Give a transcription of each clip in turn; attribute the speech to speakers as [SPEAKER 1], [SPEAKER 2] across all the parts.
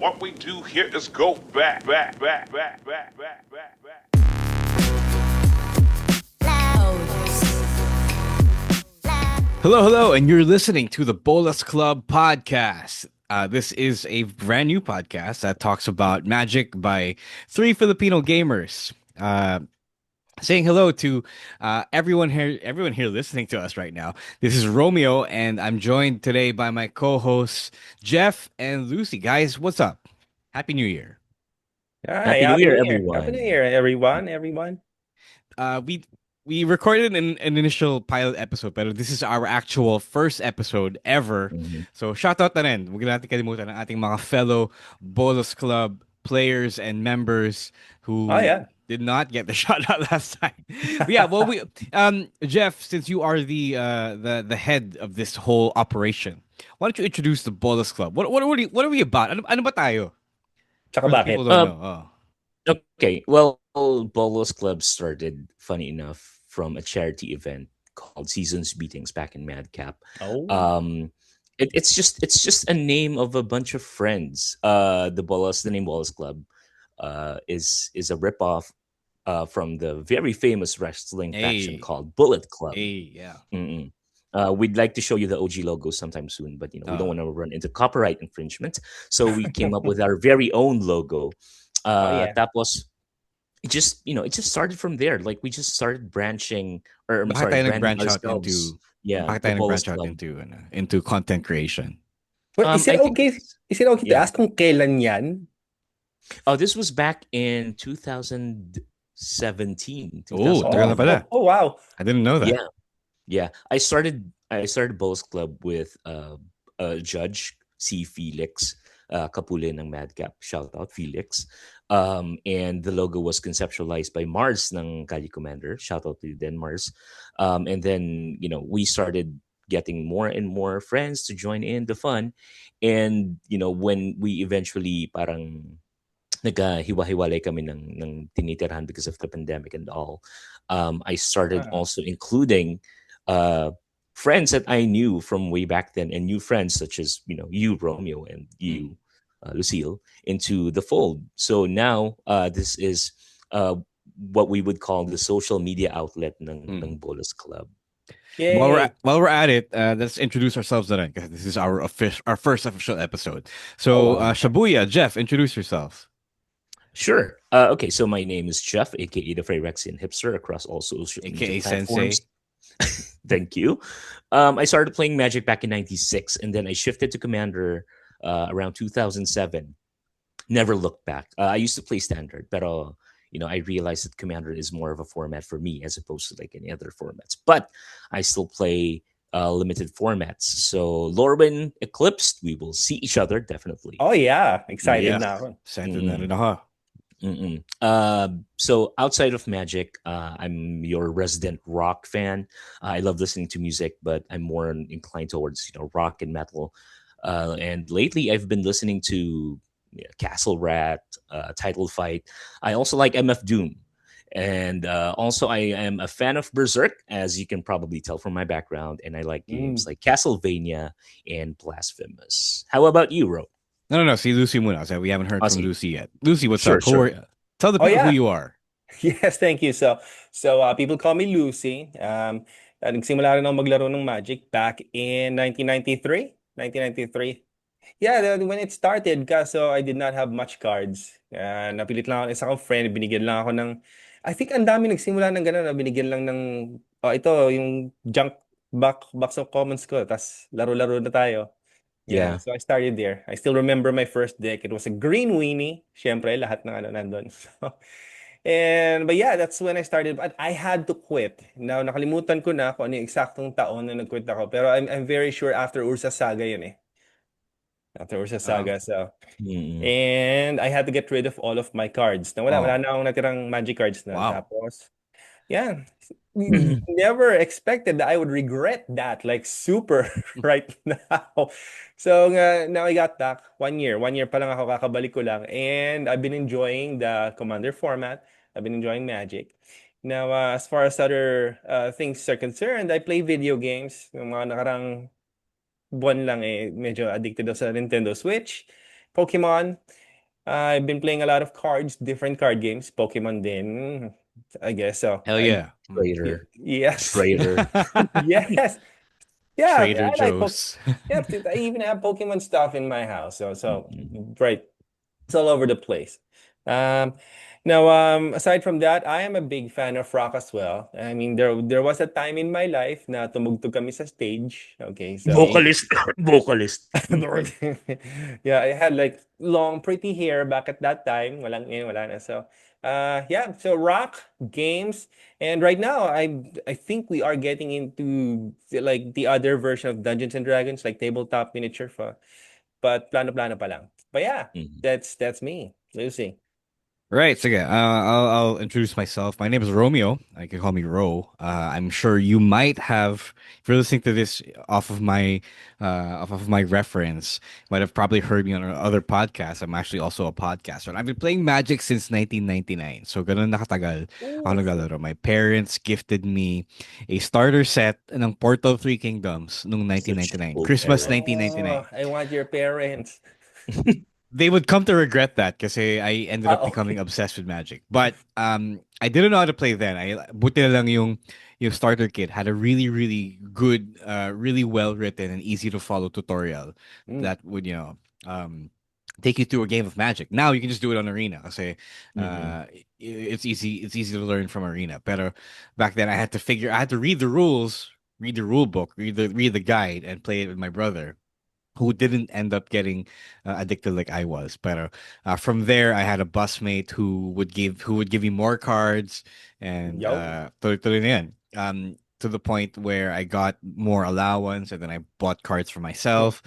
[SPEAKER 1] What we do here is go back.
[SPEAKER 2] Hello, and you're listening to the Bolas Club podcast. This is a brand new podcast that talks about Magic by three Filipino gamers. Saying hello to everyone here listening to us right now. This is Romeo, and I'm joined today by my co-hosts Jeff and Lucy. Guys, what's up? Happy New Year.
[SPEAKER 3] Hi,
[SPEAKER 4] Happy New
[SPEAKER 3] Happy
[SPEAKER 4] Year,
[SPEAKER 3] New Year. Happy New
[SPEAKER 4] everyone.
[SPEAKER 3] Year, everyone.
[SPEAKER 2] We recorded an initial pilot episode, pero this is our actual first episode ever.
[SPEAKER 4] Mhm.
[SPEAKER 2] So shout out na rin. Huwag natin kalimutan ang ating mga fellow Bolos Club players and members who
[SPEAKER 3] Oh yeah.
[SPEAKER 2] did not get the shout out last time. But yeah, well we Jeff, since you are the head of this whole operation, why don't you introduce the Bolos Club? What are we about? Ano ba tayo?
[SPEAKER 3] Tsaka
[SPEAKER 2] For the
[SPEAKER 3] bakit?
[SPEAKER 2] people who don't know. Oh.
[SPEAKER 4] Okay, well, Bolos Club started, funny enough, from a charity event called Seasons Beatings back in Madcap.
[SPEAKER 3] Oh.
[SPEAKER 4] It's just a name of a bunch of friends. The name Bolos Club, is a ripoff from the very famous wrestling faction
[SPEAKER 2] Hey.
[SPEAKER 4] called Bullet Club.
[SPEAKER 2] Hey, yeah.
[SPEAKER 4] Mm-mm. We'd like to show you the OG logo sometime soon, but we don't want to run into copyright infringement, so we came up with our very own logo.
[SPEAKER 3] Yeah.
[SPEAKER 4] Tapos, it just started from there. Like we just started branching, or I'm
[SPEAKER 2] Bakit
[SPEAKER 4] sorry,
[SPEAKER 2] tayo
[SPEAKER 4] branding
[SPEAKER 2] nag-branch out
[SPEAKER 4] ourselves.
[SPEAKER 2] into
[SPEAKER 4] the
[SPEAKER 2] bakit tayo
[SPEAKER 4] Bolos
[SPEAKER 2] nag-branch out
[SPEAKER 4] Club.
[SPEAKER 2] into content creation?
[SPEAKER 3] But is
[SPEAKER 4] I
[SPEAKER 3] it
[SPEAKER 4] think
[SPEAKER 3] okay? Is it okay to
[SPEAKER 4] yeah.
[SPEAKER 3] ask kung kailan yan?
[SPEAKER 4] Oh, this was back in 2017.
[SPEAKER 2] Oh, tagal na pala.
[SPEAKER 3] Oh, wow.
[SPEAKER 2] I didn't know that.
[SPEAKER 4] Yeah. I started Bolos Club with a judge, si Felix Capule ng Madcap. Shout out Felix. And the logo was conceptualized by Mars ng Kali Commander. Shout out to you then, Mars. And then we started getting more and more friends to join in the fun. And when we eventually parang naghiwa-hiwalay kami ng tinitirhan because of the pandemic and all, I started also including friends that I knew from way back then, and new friends such as you, Romeo, and you, Lucille, into the fold. So now this is what we would call the social media outlet ng Bolos Club.
[SPEAKER 3] Yay.
[SPEAKER 2] While we're at it, let's introduce ourselves na rin, 'cause this is our first official episode. So, Shabuya, Jeff, introduce yourself.
[SPEAKER 4] Sure. Okay, so my name is Jeff, aka the Phyrexian Hipster, across all social
[SPEAKER 2] AKA
[SPEAKER 4] media
[SPEAKER 2] Sensei.
[SPEAKER 4] platforms. Thank you. I started playing Magic back in '96, and then I shifted to Commander around 2007. Never looked back. I used to play Standard, but I realized that Commander is more of a format for me as opposed to like any other formats. But I still play limited formats. So Lorwyn Eclipsed, we will see each other definitely.
[SPEAKER 3] Oh yeah. Excited
[SPEAKER 2] Yeah.
[SPEAKER 3] na ako.
[SPEAKER 2] Excited na rin ako.
[SPEAKER 4] So outside of Magic, I'm your resident rock fan. I love listening to music, but I'm more inclined towards rock and metal. And lately, I've been listening to Castle Rat, Title Fight. I also like MF Doom, and also I am a fan of Berserk, as you can probably tell from my background. And I like games like Castlevania and Blasphemous. How about you, Ro?
[SPEAKER 2] No. See Lucy muna. So we haven't heard from
[SPEAKER 4] sige.
[SPEAKER 2] Lucy yet. Lucy, what's
[SPEAKER 4] Sure,
[SPEAKER 2] up?
[SPEAKER 4] sure.
[SPEAKER 2] Tell the people
[SPEAKER 3] yeah.
[SPEAKER 2] who you are.
[SPEAKER 3] Yes, thank you. So people call me Lucy. Nagsimula rin ako maglaro ng Magic back in 1993. Yeah, when it started, kaso I did not have much cards. Napilit lang ako ng isa kong friend, binigyan lang ako ng, I think ang dami nagsimula ng gano'n, binigyan lang ng, ito, yung junk box of commons ko, tas laro-laro na tayo.
[SPEAKER 4] Yeah.
[SPEAKER 3] So I started there. I still remember my first deck. It was a green weenie. Siyempre, lahat ng nandun. But yeah, that's when I started. But I had to quit. Now, nakalimutan ko na kung ano yung eksaktong taon na nag-quit ako. Pero I'm very sure after Ursa Saga yun eh. After Ursa Saga. So, and I had to get rid of all of my cards. Na wala na akong natirang Magic cards na.
[SPEAKER 2] Wow.
[SPEAKER 3] Tapos, yeah. Never expected that I would regret that, like super right now. So now I got back 1 year. 1 year pa lang ako, kakabalik ko lang. And I've been enjoying the Commander format. I've been enjoying Magic. Now, as far as other things are concerned, I play video games. Yung mga nakarang buwan lang medyo addicted ako sa Nintendo Switch, Pokemon. I've been playing a lot of cards, different card games, Pokemon din, I guess so.
[SPEAKER 2] Hell yeah.
[SPEAKER 4] Traitor.
[SPEAKER 3] Yes,
[SPEAKER 4] Traitor.
[SPEAKER 3] yes, yeah.
[SPEAKER 2] Trader
[SPEAKER 3] I like Pokemon.
[SPEAKER 2] Joe's.
[SPEAKER 3] Yeah, I even have Pokemon stuff in my house. So
[SPEAKER 4] Mm-mm.
[SPEAKER 3] right, it's all over the place. Um, now, aside from that, I am a big fan of rock as well. I mean, there was a time in my life na tumugtog kami sa stage. Okay, so
[SPEAKER 4] Vocalist. Vocalist.
[SPEAKER 3] yeah, I had like long, pretty hair back at that time. Wala na. So, yeah, so rock, games, and right now I think we are getting into like the other version of Dungeons and Dragons, like tabletop miniature but plano-plano pa lang. But yeah,
[SPEAKER 4] Mhm.
[SPEAKER 3] that's me, Lucy.
[SPEAKER 2] Right. So yeah, I'll introduce myself. My name is Romeo. You can call me Ro. I'm sure you might have, if you're listening to this off of my reference, might have probably heard me on other podcasts. I'm actually also a podcaster. And I've been playing Magic since 1999. So ganun nakatagal ako
[SPEAKER 3] Ooh.
[SPEAKER 2] naglalaro. My parents gifted me a starter set ng Portal 3 Kingdoms noong
[SPEAKER 4] Such
[SPEAKER 2] 1999,
[SPEAKER 4] old
[SPEAKER 2] Christmas
[SPEAKER 4] parents.
[SPEAKER 2] 1999.
[SPEAKER 3] Oh, I want your parents.
[SPEAKER 2] They would come to regret that because I ended up becoming
[SPEAKER 3] Okay.
[SPEAKER 2] obsessed with Magic. But I didn't know how to play then. Buti na lang yung starter kit had a really good, really well written and easy to follow tutorial
[SPEAKER 3] Mm.
[SPEAKER 2] that would take you through a game of Magic. Now you can just do it on Arena. Kasi
[SPEAKER 4] Mhm.
[SPEAKER 2] it's easy to learn from Arena. But back then I had to read the rules, read the rule book, read the guide, and play it with my brother who didn't end up getting addicted like I was. But from there, I had a busmate who would give me more cards, and
[SPEAKER 3] Yo.
[SPEAKER 2] tuloy-tuloy na yan. To the point where I got more allowance, and then I bought cards for myself.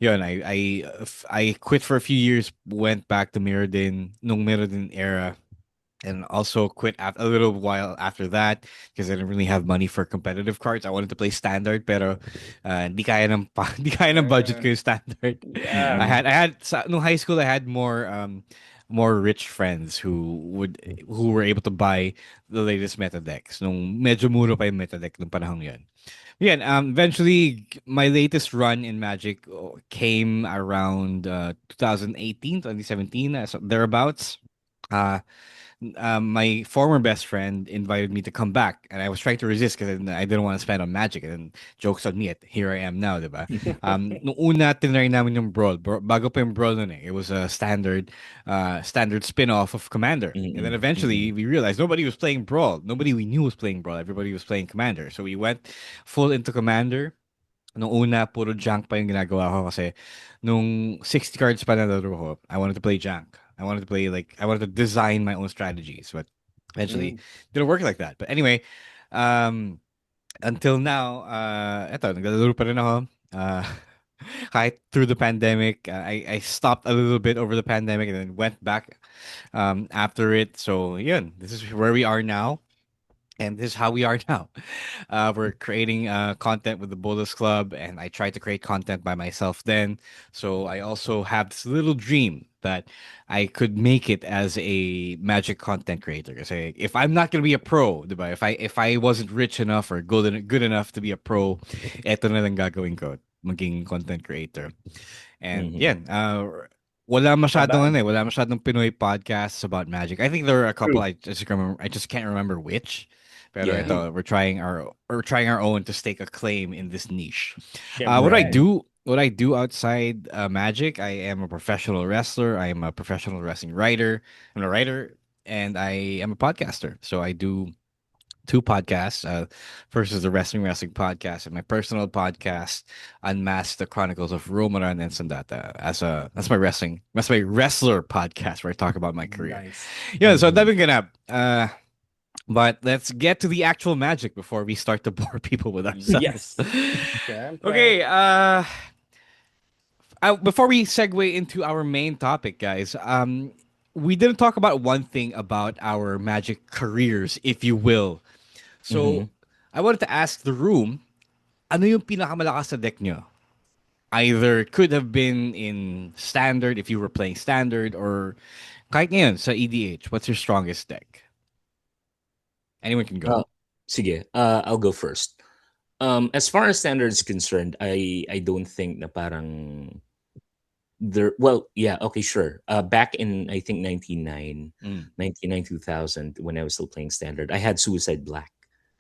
[SPEAKER 2] Yeah, and I quit for a few years, went back to Mirrodin, nung Mirrodin era, and also quit a little while after that because I didn't really have money for competitive cards. I wanted to play standard, pero hindi kaya ng hindi kaya ng budget
[SPEAKER 3] Uh,
[SPEAKER 2] ko yung standard. I
[SPEAKER 3] yeah.
[SPEAKER 2] had I had no high school. I had more rich friends who were able to buy the latest meta decks. Nung medyo muro pa yung meta deck nung panahon yun. Yeah, eventually my latest run in Magic came around 2018, 2017, thereabouts. Uh, my former best friend invited me to come back, and I was trying to resist because I didn't want to spend on Magic. And then jokes on me, at here I am now, diba? Nung una tinry namin yung bago pa yung Brawl nun eh. It was a standard spin-off of Commander. And then
[SPEAKER 4] Mhm.
[SPEAKER 2] eventually
[SPEAKER 4] Mhm.
[SPEAKER 2] we realized nobody was playing Brawl. Nobody we knew was playing Brawl. Everybody was playing Commander. So we went full into Commander. Nung una, puro junk pa yung ginagawa ko kasi nung 60 cards pa na laro ko, I wanted to play junk. I wanted to design my own strategies, but eventually
[SPEAKER 3] Mm.
[SPEAKER 2] didn't work like that. But anyway, um, until now, eto, naglalaro pa rin ako. Kahit through the pandemic, I stopped a little bit over the pandemic and then went back after it. So, yun, this is where we are now. And this is how we are now. We're creating content with the Bolus Club, and I tried to create content by myself then. So I also have this little dream that I could make it as a magic content creator. Kasi if I'm not gonna be a pro, diba? If I wasn't rich enough or good enough to be a pro, eto na lang gagawin ko, maging content creator. And yeah,
[SPEAKER 4] Mhm.
[SPEAKER 3] Not bad.
[SPEAKER 2] wala masyadong Pinoy podcasts about magic. I think there are a couple
[SPEAKER 3] True.
[SPEAKER 2] I just can't remember which. Pero
[SPEAKER 4] Yeah.
[SPEAKER 2] ito, we're trying our own to stake a claim in this niche. What I
[SPEAKER 3] Siyempre.
[SPEAKER 4] Mhm.
[SPEAKER 2] do what I do outside magic, I am a professional wrestler. I am a professional wrestling writer. I'm a writer, and I am a podcaster. So I do two podcasts. First is the Wrestling podcast, and my personal podcast, Unmasked: The Chronicles of Romaran and Sandata. That's my wrestler podcast where I talk about my career.
[SPEAKER 3] Nice.
[SPEAKER 2] Yeah, so
[SPEAKER 4] Mhm.
[SPEAKER 2] that's gonna. But let's get to the actual magic before we start to bore people with ourselves.
[SPEAKER 3] Yes. Siyempre.
[SPEAKER 2] Okay. Before we segue into our main topic, guys, we didn't talk about one thing about our magic careers, if you will. So,
[SPEAKER 4] Mhm.
[SPEAKER 2] I wanted to ask the room, ano yung pinakamalakas sa deck nyo? Either it could have been in standard if you were playing standard, or kahit ngayon sa EDH, what's your strongest deck? Anyone can go.
[SPEAKER 4] Uh, Sige, I'll go first. As far as standard is concerned, I don't think na parang Well, yeah, okay, sure. Back in I think
[SPEAKER 2] Mm.
[SPEAKER 4] 2000, when I was still playing standard, I had Suicide Black.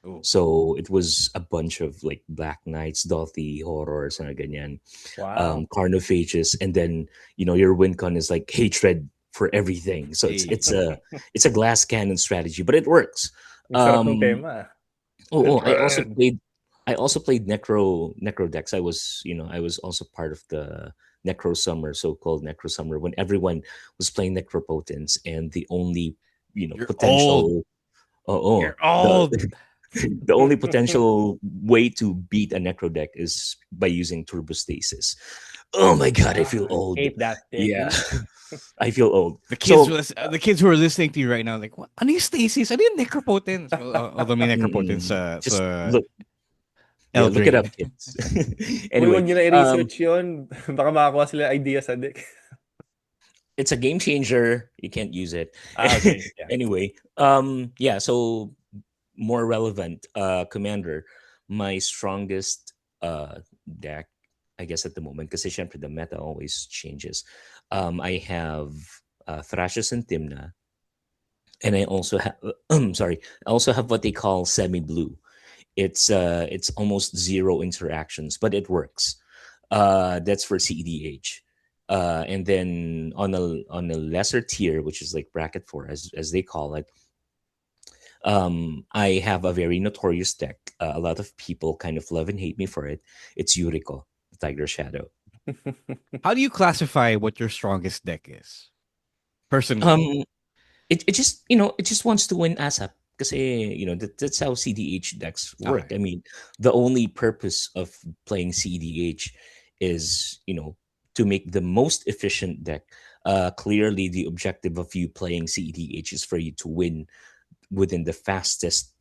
[SPEAKER 2] Oh.
[SPEAKER 4] So it was a bunch of like Black Knights, Dothy, horrors, and ganyan,
[SPEAKER 3] Wow.
[SPEAKER 4] carnophages, and then your win con is like hatred for everything. So it's
[SPEAKER 2] Hey.
[SPEAKER 4] it's a it's a glass cannon strategy, but it works.
[SPEAKER 3] Ang sarap ng
[SPEAKER 4] Um,
[SPEAKER 3] tema.
[SPEAKER 4] oh, I also
[SPEAKER 1] Trend.
[SPEAKER 4] played. I also played Necro decks. I was also part of the Necro Summer, so-called Necro Summer, when everyone was playing Necropotence, and the only
[SPEAKER 2] You're old.
[SPEAKER 4] potential. Oh,
[SPEAKER 2] You're
[SPEAKER 4] the
[SPEAKER 2] old.
[SPEAKER 4] the only potential way to beat a Necro deck is by using Turbostasis. Oh my god, I feel
[SPEAKER 3] I
[SPEAKER 4] old.
[SPEAKER 3] hate that deck.
[SPEAKER 4] Yeah, I feel old.
[SPEAKER 2] The
[SPEAKER 4] So,
[SPEAKER 2] the kids who are listening to you right now, like, what? Ano yung stasis? Ano yung necropotence? Well, although may necropotence
[SPEAKER 4] just
[SPEAKER 2] sa
[SPEAKER 4] look. Yeah, look it
[SPEAKER 2] Eldraine.
[SPEAKER 4] up, kids.
[SPEAKER 3] Uy,
[SPEAKER 4] Anyway,
[SPEAKER 3] wag nyo na i-research yun. Baka makakuha sila idea sa deck.
[SPEAKER 4] it's a game changer. You can't use it.
[SPEAKER 3] Okay. Yeah.
[SPEAKER 4] Anyway, yeah. So more relevant, Commander. My strongest deck, I guess at the moment, because the meta always changes. I have Thrashers and Timna, and I also have sorry, I also have what they call semi blue. It's almost zero interactions, but it works. That's for CEDH. And then on a lesser tier, which is like bracket four, as they call it, I have a very notorious deck. A lot of people kind of love and hate me for it. It's Yuriko, the Tiger Shadow.
[SPEAKER 2] How do you classify what your strongest deck is? Personally.
[SPEAKER 4] It just wants to win ASAP. Because that's how CDH decks work.
[SPEAKER 2] Okay.
[SPEAKER 4] I mean, the only purpose of playing CDH is to make the most efficient deck. Clearly, the objective of you playing CDH is for you to win within the fastest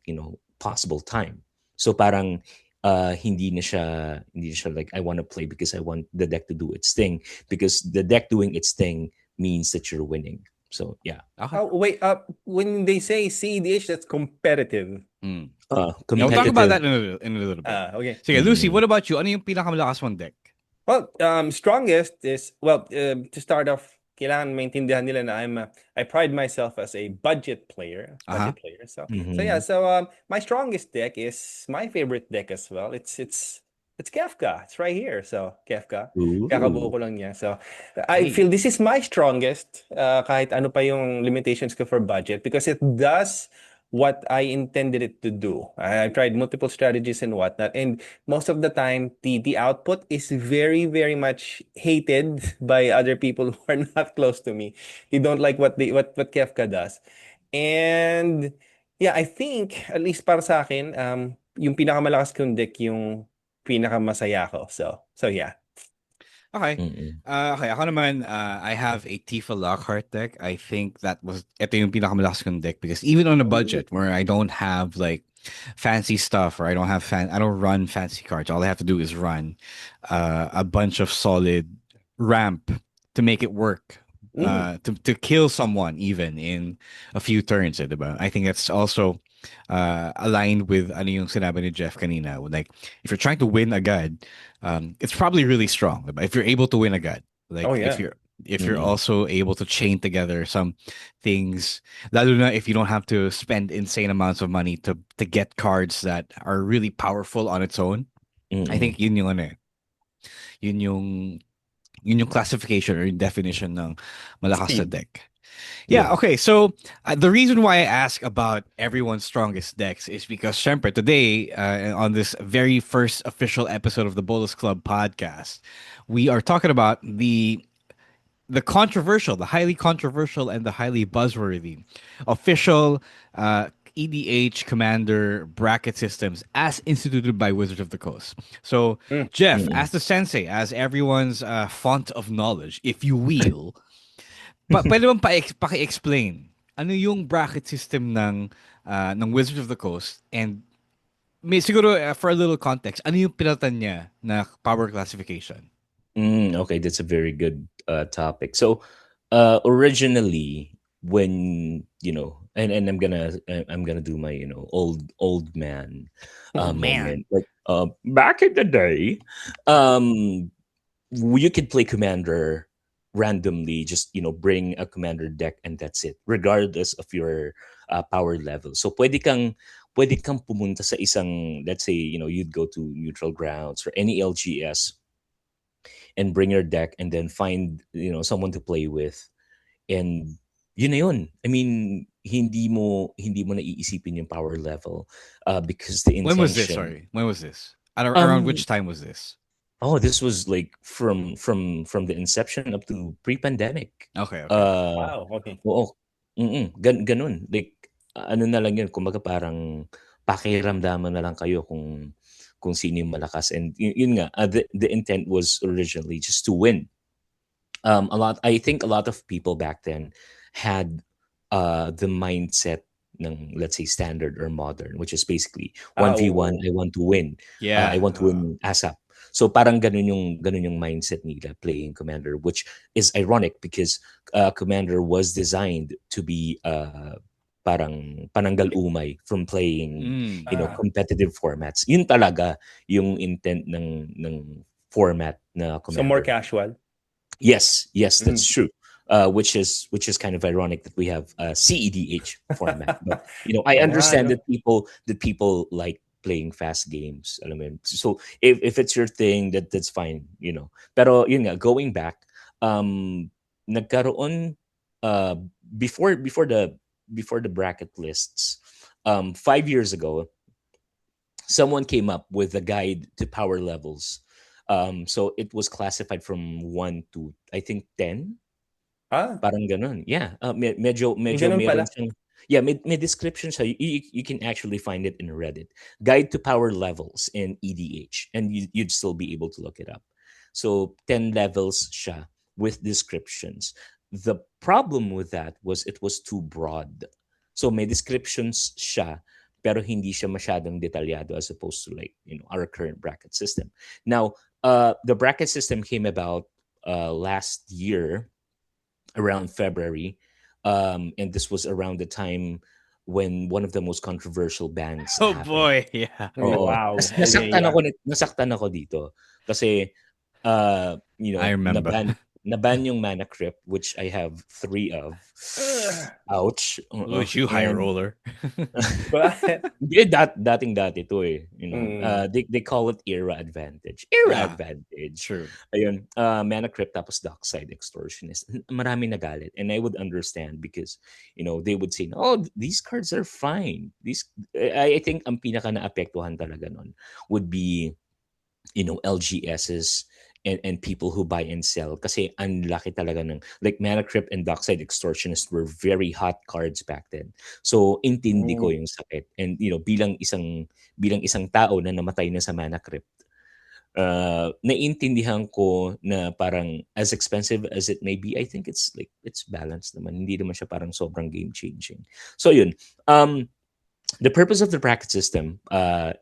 [SPEAKER 4] possible time. So parang hindi na siya like I want to play because I want the deck to do its thing, because the deck doing its thing means that you're winning. So yeah.
[SPEAKER 2] Okay.
[SPEAKER 3] Oh, wait. When they say CEDH, that's competitive.
[SPEAKER 2] Mm.
[SPEAKER 4] Uh,
[SPEAKER 2] Yeah, we'll talk about
[SPEAKER 4] competitive.
[SPEAKER 2] that in a little bit.
[SPEAKER 3] Okay.
[SPEAKER 2] Sige, Lucy,
[SPEAKER 4] Mm.
[SPEAKER 2] what about you? Ano yung pinakamalakas mong deck?
[SPEAKER 3] Well, strongest is, to start off, kailangan maintindihan nila na I pride myself as a budget player.
[SPEAKER 2] Uh-huh.
[SPEAKER 3] So
[SPEAKER 4] Mhm.
[SPEAKER 3] yeah, so my strongest deck is my favorite deck as well. It's Kefka. It's right here. So Kefka.
[SPEAKER 4] Ooh.
[SPEAKER 3] Kakabuo ko lang niya. So I
[SPEAKER 2] Hey.
[SPEAKER 3] feel this is my strongest, kahit ano pa yung limitations ko for budget, because it does what I intended it to do. I've tried multiple strategies and whatnot, and most of the time, the output is very, very much hated by other people who are not close to me. They don't like what Kefka does. And yeah, I think, at least para sa akin, yung pinakamalakas kong deck yung pinakamasaya ko. So yeah.
[SPEAKER 2] Okay.
[SPEAKER 4] Mm-mm.
[SPEAKER 2] Okay, ako naman, I have a Tifa Lockhart deck. I think ito yung pinakamalakas kong deck because even on a budget where I don't have like fancy stuff or I don't run fancy cards. All I have to do is run a bunch of solid ramp to make it work. To kill someone even in a few turns, diba? I think that's also aligned with ano yung sinabi ni Jeff kanina. Like, if you're trying to win agad, it's probably really strong. Diba? If you're able to win agad, like
[SPEAKER 3] Oh, yeah.
[SPEAKER 2] if you're
[SPEAKER 4] Mhm.
[SPEAKER 2] also able to chain together some things, lalo na if you don't have to spend insane amounts of money to get cards that are really powerful on its own. I think yun yung ano eh. Yun yung classification or yung definition ng malakas na
[SPEAKER 3] Speed.
[SPEAKER 2] deck. Yeah, okay. So the reason why I ask about everyone's strongest decks is because, syempre, today, on this very first official episode of the Bolus Club podcast, we are talking about the controversial, the highly controversial, and the highly buzzworthy official EDH Commander bracket systems as instituted by Wizards of the Coast. So, Jeff, as the sensei, as everyone's font of knowledge, if you will, pwede bang paki-explain ano yung bracket system ng Wizards of the Coast, and siguro for a little context, ano yung pinalitan niya na power classification?
[SPEAKER 4] Okay, that's a very good topic. So, originally, when and I'm gonna do my old man moment. Like back in the day, you could play Commander randomly just bring a commander deck and that's it, regardless of your power level. So pwede kang pumunta sa isang, let's say, you'd go to Neutral Grounds or any LGS and bring your deck and then find someone to play with, and yun na yun. I mean, hindi mo naiisipin yung power level, because the
[SPEAKER 2] When was this?
[SPEAKER 4] intention.
[SPEAKER 2] Sorry, when was this? Around which
[SPEAKER 4] Um,
[SPEAKER 2] time was this?
[SPEAKER 4] oh, this was like from the inception up to pre-pandemic.
[SPEAKER 2] Okay.
[SPEAKER 3] Wow, okay.
[SPEAKER 4] Oo. Ganun. Like, ano na lang yun, kumbaga parang pakiramdaman na lang kayo kung sino yung malakas. And yun nga, the intent was originally just to win. I think a lot of people back then had the mindset ng, let's say, standard or modern, which is basically 1v1, I want to win.
[SPEAKER 2] Yeah.
[SPEAKER 4] I want to win ASAP. So parang ganun yung mindset nila playing Commander, which is ironic because Commander was designed to be parang pananggal umay from playing competitive formats. Yun talaga yung intent ng format na
[SPEAKER 3] So
[SPEAKER 4] Commander.
[SPEAKER 3] more casual.
[SPEAKER 4] Yes, that's true. Which is kind of ironic that we have a CEDH format. But I understand that people like playing fast games. Alam mo yun. So if it's your thing, that's fine. Pero yun nga, going back, nagkaroon before the bracket lists, 5 years ago, someone came up with a guide to power levels. So it was classified from 1 to, I think, 10. Parang ganun. Yeah. Medyo
[SPEAKER 3] Ganun
[SPEAKER 4] meron
[SPEAKER 3] pala.
[SPEAKER 4] siyang, yeah, may description siya. You can actually find it in Reddit. Guide to power levels in EDH. And you'd still be able to look it up. So 10 levels siya with descriptions. The problem with that was it was too broad. So may descriptions siya, pero hindi siya masyadong detalyado as opposed to our current bracket system. Now, the bracket system came about last year around February, and this was around the time when one of the most controversial bans
[SPEAKER 2] Oh
[SPEAKER 4] happened.
[SPEAKER 2] boy, yeah.
[SPEAKER 4] Oo.
[SPEAKER 3] Wow.
[SPEAKER 4] Nasaktan ako dito kasi
[SPEAKER 2] I remember.
[SPEAKER 4] naban yung Mana Crypt, which I have 3 of. Ouch.
[SPEAKER 2] Was you high roller?
[SPEAKER 4] Dating-dati to eh. They call it era advantage. Advantage.
[SPEAKER 2] True.
[SPEAKER 4] Ayun, Mana Crypt tapos Dockside Extortionist. Marami nagalit. And I would understand because, they would say, oh, these cards are fine. I think ang pinaka naapektuhan talaga nun would be, LGSs and people who buy and sell. Kasi ang laki talaga ng, like Mana Crypt and Dockside Extortionist were very hot cards back then. So, intindi ko yung sakit. And, bilang isang tao na namatay na sa Mana Crypt, naiintindihan ko na parang as expensive as it may be, I think it's balanced naman. Hindi naman siya parang sobrang game changing. So yun, the purpose of the bracket system,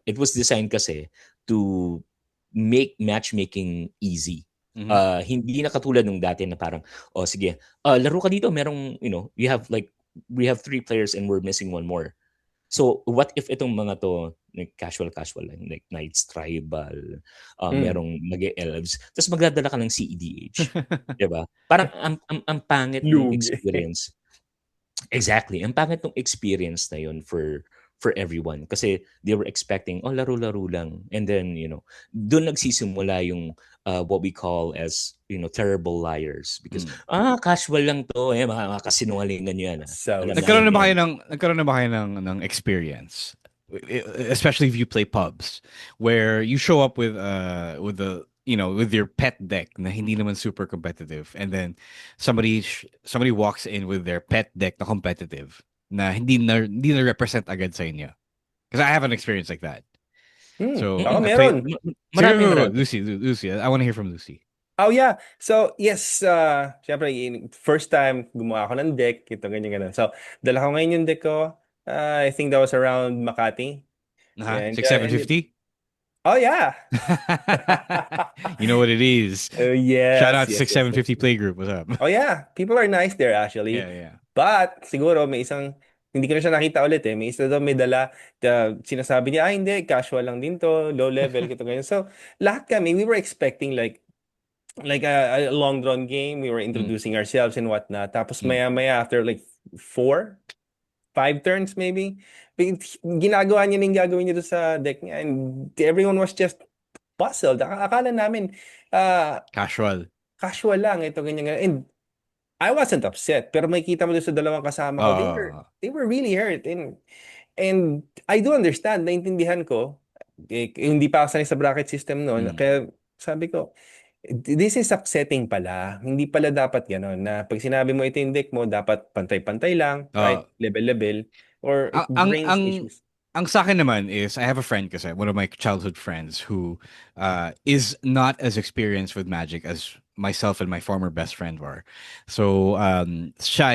[SPEAKER 4] it was designed kasi to make matchmaking easy. Hindi na katulad nung dati na parang, oh sige, laro ka dito, merong, we have 3 players and we're missing 1 more. So, what if itong mga to, casual lang, like Knights Tribal, merong mag-elves, tapos magdadala ka ng CEDH. Diba? Parang ang pangit ng experience. Exactly. Ang pangit ng experience na yun for everyone. Kasi they were expecting, laro-laro lang. And then, doon nagsisimula yung what we call as, terrible liars. Because, casual lang to. Mga kasinungalingan yan.
[SPEAKER 3] So,
[SPEAKER 2] nagkaroon na ba kayo ng experience? Especially if you play pubs, where you show up with with your pet deck na hindi naman super competitive, and then somebody walks in with their pet deck na competitive na hindi na represent agad sa inyo. Because I have an experience like that. So
[SPEAKER 3] meron.
[SPEAKER 2] Marami. Lucy, I want to hear from Lucy.
[SPEAKER 3] Oh yeah. So yes, syempre first time gumawa ako ng deck, ito ganyan. So dala ko ngayon yung deck ko. I think that was around Makati.
[SPEAKER 2] 6750?
[SPEAKER 3] Oh yeah.
[SPEAKER 2] You know what it is.
[SPEAKER 3] Yes.
[SPEAKER 2] Shout out to 6750 Playgroup. What's up?
[SPEAKER 3] Oh yeah, people are nice there actually.
[SPEAKER 2] Yeah.
[SPEAKER 3] But siguro may isang hindi ko na siya nakita ulit eh. May isa doon may dala, sinasabi niya, hindi, casual lang din to, low level, ganyan. So, lahat kami, we were expecting like like a long drawn game. We were introducing ourselves and whatnot. Tapos maya after like 4, 5 turns maybe, ginagawa niya na yung gagawin niya doon sa deck niya, and everyone was just puzzled. Akala namin
[SPEAKER 2] Casual.
[SPEAKER 3] casual lang ito, ganyan, ganyan. And I wasn't upset, pero makikita mo doon sa dalawang kasama ko, they were really hurt, and I do understand, naintindihan ko. Hindi pa ako sanay sa bracket system noon, kaya sabi ko, this is upsetting pala. Hindi pala dapat gano'n, na pag sinabi mo ito yung deck mo, dapat pantay-pantay lang, kahit level-level, or it brings issues.
[SPEAKER 2] Ang sa akin naman is, I have a friend kasi, one of my childhood friends who is not as experienced with Magic as myself and my former best friend were. So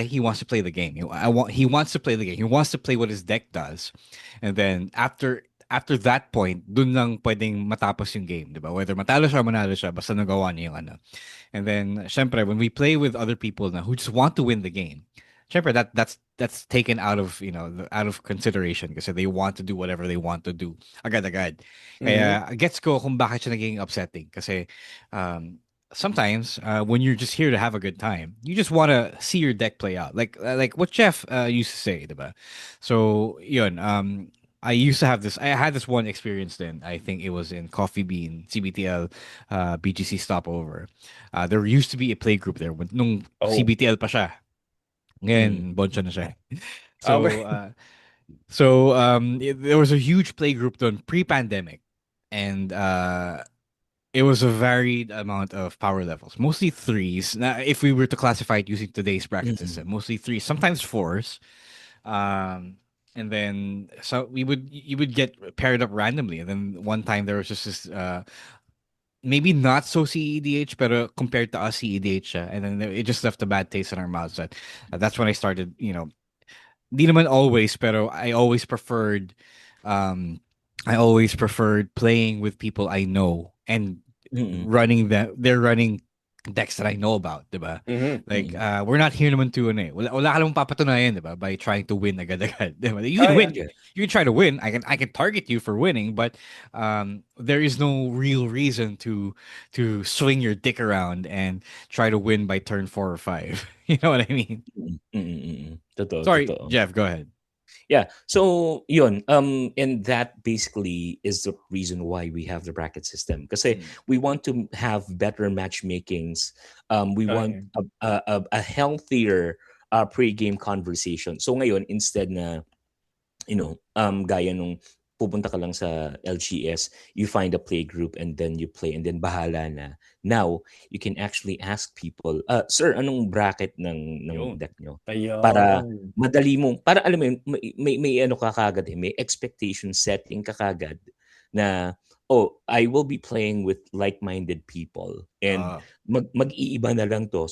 [SPEAKER 2] he wants to play the game. He wants to play the game. He wants to play what his deck does. And then after that point, dun lang pwedeng matapos yung game, di ba? Whether matalo siya, manalo siya, basta nagawa niya yung ano. And then, syempre, when we play with other people na who just want to win the game, syempre, that's taken out of, out of consideration kasi they want to do whatever they want to do. Agad-agad. Kaya, gets ko kung bakit siya naging upsetting. Kasi, sometimes, when you're just here to have a good time, you just want to see your deck play out. Like what Jeff used to say, diba? So, yun, I used to have this. I had this one experience then. I think it was in Coffee Bean, CBTL, BGC stopover. There used to be a play group there nung CBTL pa siya. Ngayon, boncho na siya. There was a huge play group done pre-pandemic, and it was a varied amount of power levels, mostly threes. Now, if we were to classify it using today's bracket system, mostly threes, sometimes fours. And then so you would get paired up randomly. And then one time there was just this maybe not so CEDH, but compared to us CEDH, and then it just left a bad taste in our mouths. That's when I started, di naman always, pero I always preferred playing with people I know and running decks that I know about, diba? Like, we're not here naman to, wala ka namang papatunayan, diba? By trying to win agad-agad, diba? You can win, you can try to win. I can target you for winning, but there is no real reason to swing your dick around and try to win by turn 4 or 5. You know what I mean? Sorry,
[SPEAKER 4] totoo.
[SPEAKER 2] Jeff, go ahead.
[SPEAKER 4] Yeah. So, yun. And that basically is the reason why we have the bracket system. Kasi we want to have better matchmakings. We want a healthier pre-game conversation. So ngayon, instead na, gaya nung pupunta ka lang sa LGS, you find a play group and then you play and then bahala na. Now, you can actually ask people, sir, anong bracket ng deck nyo? Para madali mo, para alam mo yun, may ano ka kagad, may expectation setting ka kagad na, I will be playing with like-minded people and mag-iiba na lang to,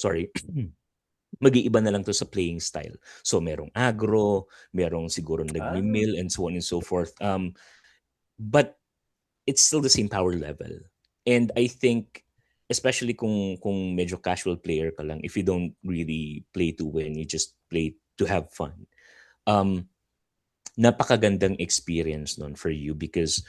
[SPEAKER 4] mag-iiba na lang to sa playing style. So merong aggro, merong siguro nagmi-mill and so on and so forth. But it's still the same power level. And I think especially kung medyo casual player ka lang, if you don't really play to win, you just play to have fun. Napakagandang experience nun for you because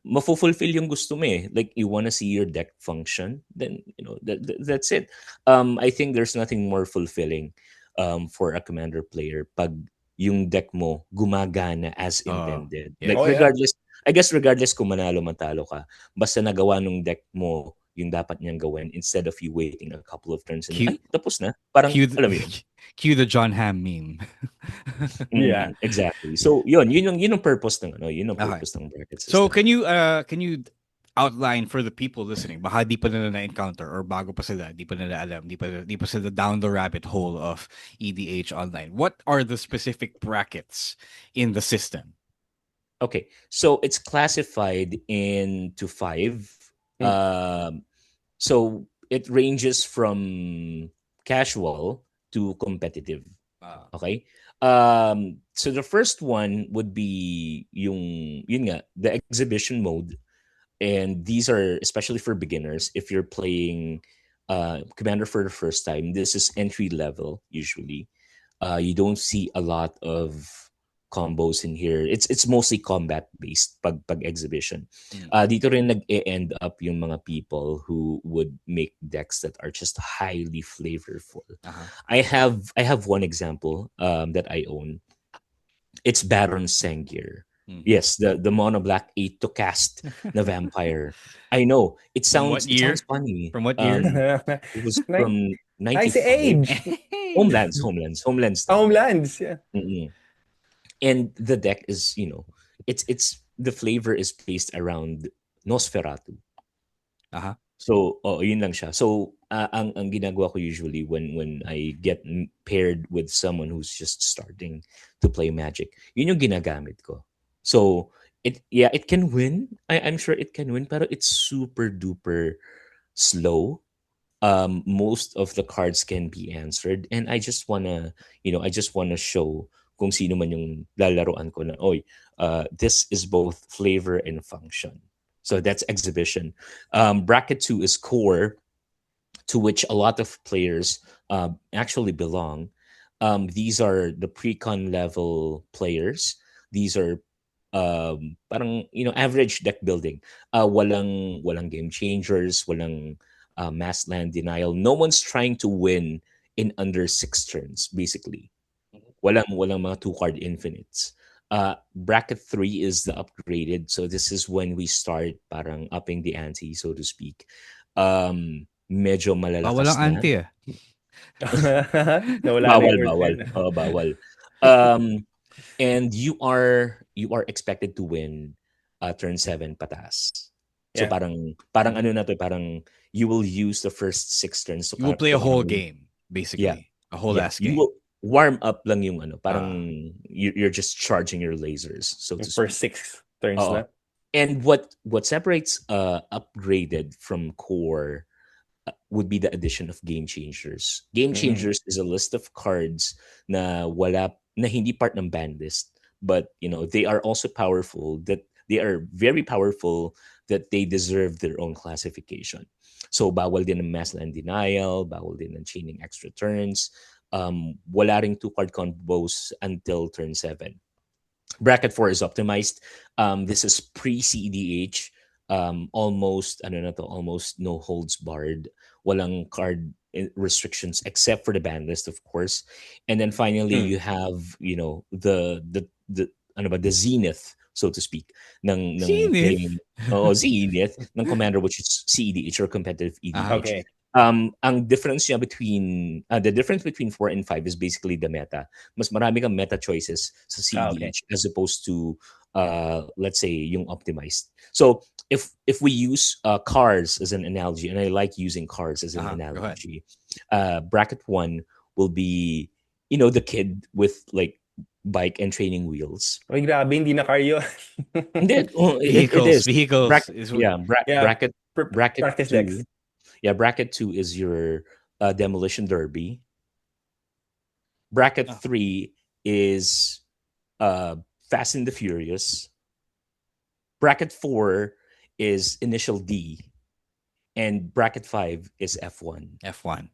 [SPEAKER 4] mafulfill yung gusto mo eh. Like you want to see your deck function, then that's it. I think there's nothing more fulfilling for a commander player pag yung deck mo gumagana as intended. Regardless kung manalo matalo ka, basta nagawa nung deck mo yung dapat niyang gawin instead of you waiting a couple of turns and tapos na. Parang alam mo yun.
[SPEAKER 2] Cue the John Hamm meme.
[SPEAKER 3] Yeah,
[SPEAKER 4] exactly. So yun yung purpose ng purpose ng bracket system.
[SPEAKER 2] So can you outline for the people listening, baka di pa nila na-encounter or bago pa sila, di pa nila alam, di pa sila down the rabbit hole of EDH online. What are the specific brackets in the system?
[SPEAKER 4] Okay, so it's classified into 5. So it ranges from casual to competitive. Okay. So the first one would be the exhibition mode, and these are especially for beginners. If you're playing Commander for the first time, this is entry level usually. You don't see a lot of combos in here. It's mostly combat based pag exhibition.
[SPEAKER 2] Mm.
[SPEAKER 4] Dito rin nag-end up yung mga people who would make decks that are just highly flavorful.
[SPEAKER 2] Uh-huh.
[SPEAKER 4] I have one example that I own. It's Baron Sengir.
[SPEAKER 2] Mm.
[SPEAKER 4] Yes, the mono black 8 to cast the vampire. I know it
[SPEAKER 2] From what
[SPEAKER 4] sounds
[SPEAKER 2] year?
[SPEAKER 4] funny.
[SPEAKER 2] From what year?
[SPEAKER 4] It was
[SPEAKER 3] Nice,
[SPEAKER 4] from
[SPEAKER 3] nice
[SPEAKER 4] 95.
[SPEAKER 3] age.
[SPEAKER 4] Homelands.
[SPEAKER 3] Homelands. Yeah.
[SPEAKER 4] Mm-mm. And the deck is, it's the flavor is based around Nosferatu.
[SPEAKER 2] Uh-huh.
[SPEAKER 4] So, yun lang siya. So, ang ginagawa ko usually when I get paired with someone who's just starting to play Magic, yun yung ginagamit ko. So, it can win. I'm sure it can win, pero it's super duper slow. Most of the cards can be answered, and I just wanna show kung sino man yung lalaroan ko na, this is both flavor and function. So that's exhibition. Bracket 2 is core, to which a lot of players actually belong. These are the pre-con level players. These are parang average deck building. Walang game changers, walang mass land denial. No one's trying to win in under 6 turns, basically. Walang mga 2-card infinites. Bracket 3 is the upgraded. So this is when we start parang upping the ante, so to speak. Medyo malalakas
[SPEAKER 2] Walang
[SPEAKER 4] na.
[SPEAKER 2] anti eh.
[SPEAKER 3] Nawala na yung word
[SPEAKER 4] Bawal.
[SPEAKER 3] na yun.
[SPEAKER 4] Bawal. And you are expected to win turn 7 patas. So
[SPEAKER 3] Yeah.
[SPEAKER 4] parang ano na to, parang you will use the first 6 turns to
[SPEAKER 2] You will play a whole
[SPEAKER 4] parang-
[SPEAKER 2] game, basically.
[SPEAKER 4] Yeah.
[SPEAKER 2] A whole ass
[SPEAKER 4] You
[SPEAKER 2] game.
[SPEAKER 4] will warm up lang yung parang you're just charging your lasers, so to
[SPEAKER 3] Yung
[SPEAKER 4] speak.
[SPEAKER 3] first 6 turns
[SPEAKER 4] Oo.
[SPEAKER 3] na.
[SPEAKER 4] And what separates upgraded from core would be the addition of game changers. Game changers is a list of cards na hindi part ng ban list, but they are also powerful, that they are very powerful, that they deserve their own classification. So bawal din ng mass land denial, bawal din ng chaining extra turns. Wala ring 2-card combos until turn 7. Bracket 4 is optimized. This is pre-CEDH. Almost no holds barred. Walang card restrictions except for the ban list, of course. And then finally, you have the zenith, so to speak, ng
[SPEAKER 2] Zenith?
[SPEAKER 4] playing. Zenith ng commander, which is CEDH or competitive EDH.
[SPEAKER 3] Okay.
[SPEAKER 4] Ang difference niya between the difference between 4 and 5 is basically the meta. Mas marami kang meta choices sa CEDH as opposed to let's say yung optimized. So if we use cars as an analogy, and I like using cars as an analogy, bracket 1 will be the kid with like bike and training wheels.
[SPEAKER 3] Ay, grabe, hindi na car yun.
[SPEAKER 4] Hindi,
[SPEAKER 2] Vehicles.
[SPEAKER 4] Bracket
[SPEAKER 3] Practice
[SPEAKER 4] 2.
[SPEAKER 3] decks.
[SPEAKER 4] Yeah, bracket 2 is your demolition derby. Bracket 3 is Fast and the Furious. Bracket 4 is Initial D. And bracket 5 is F1.
[SPEAKER 2] F1.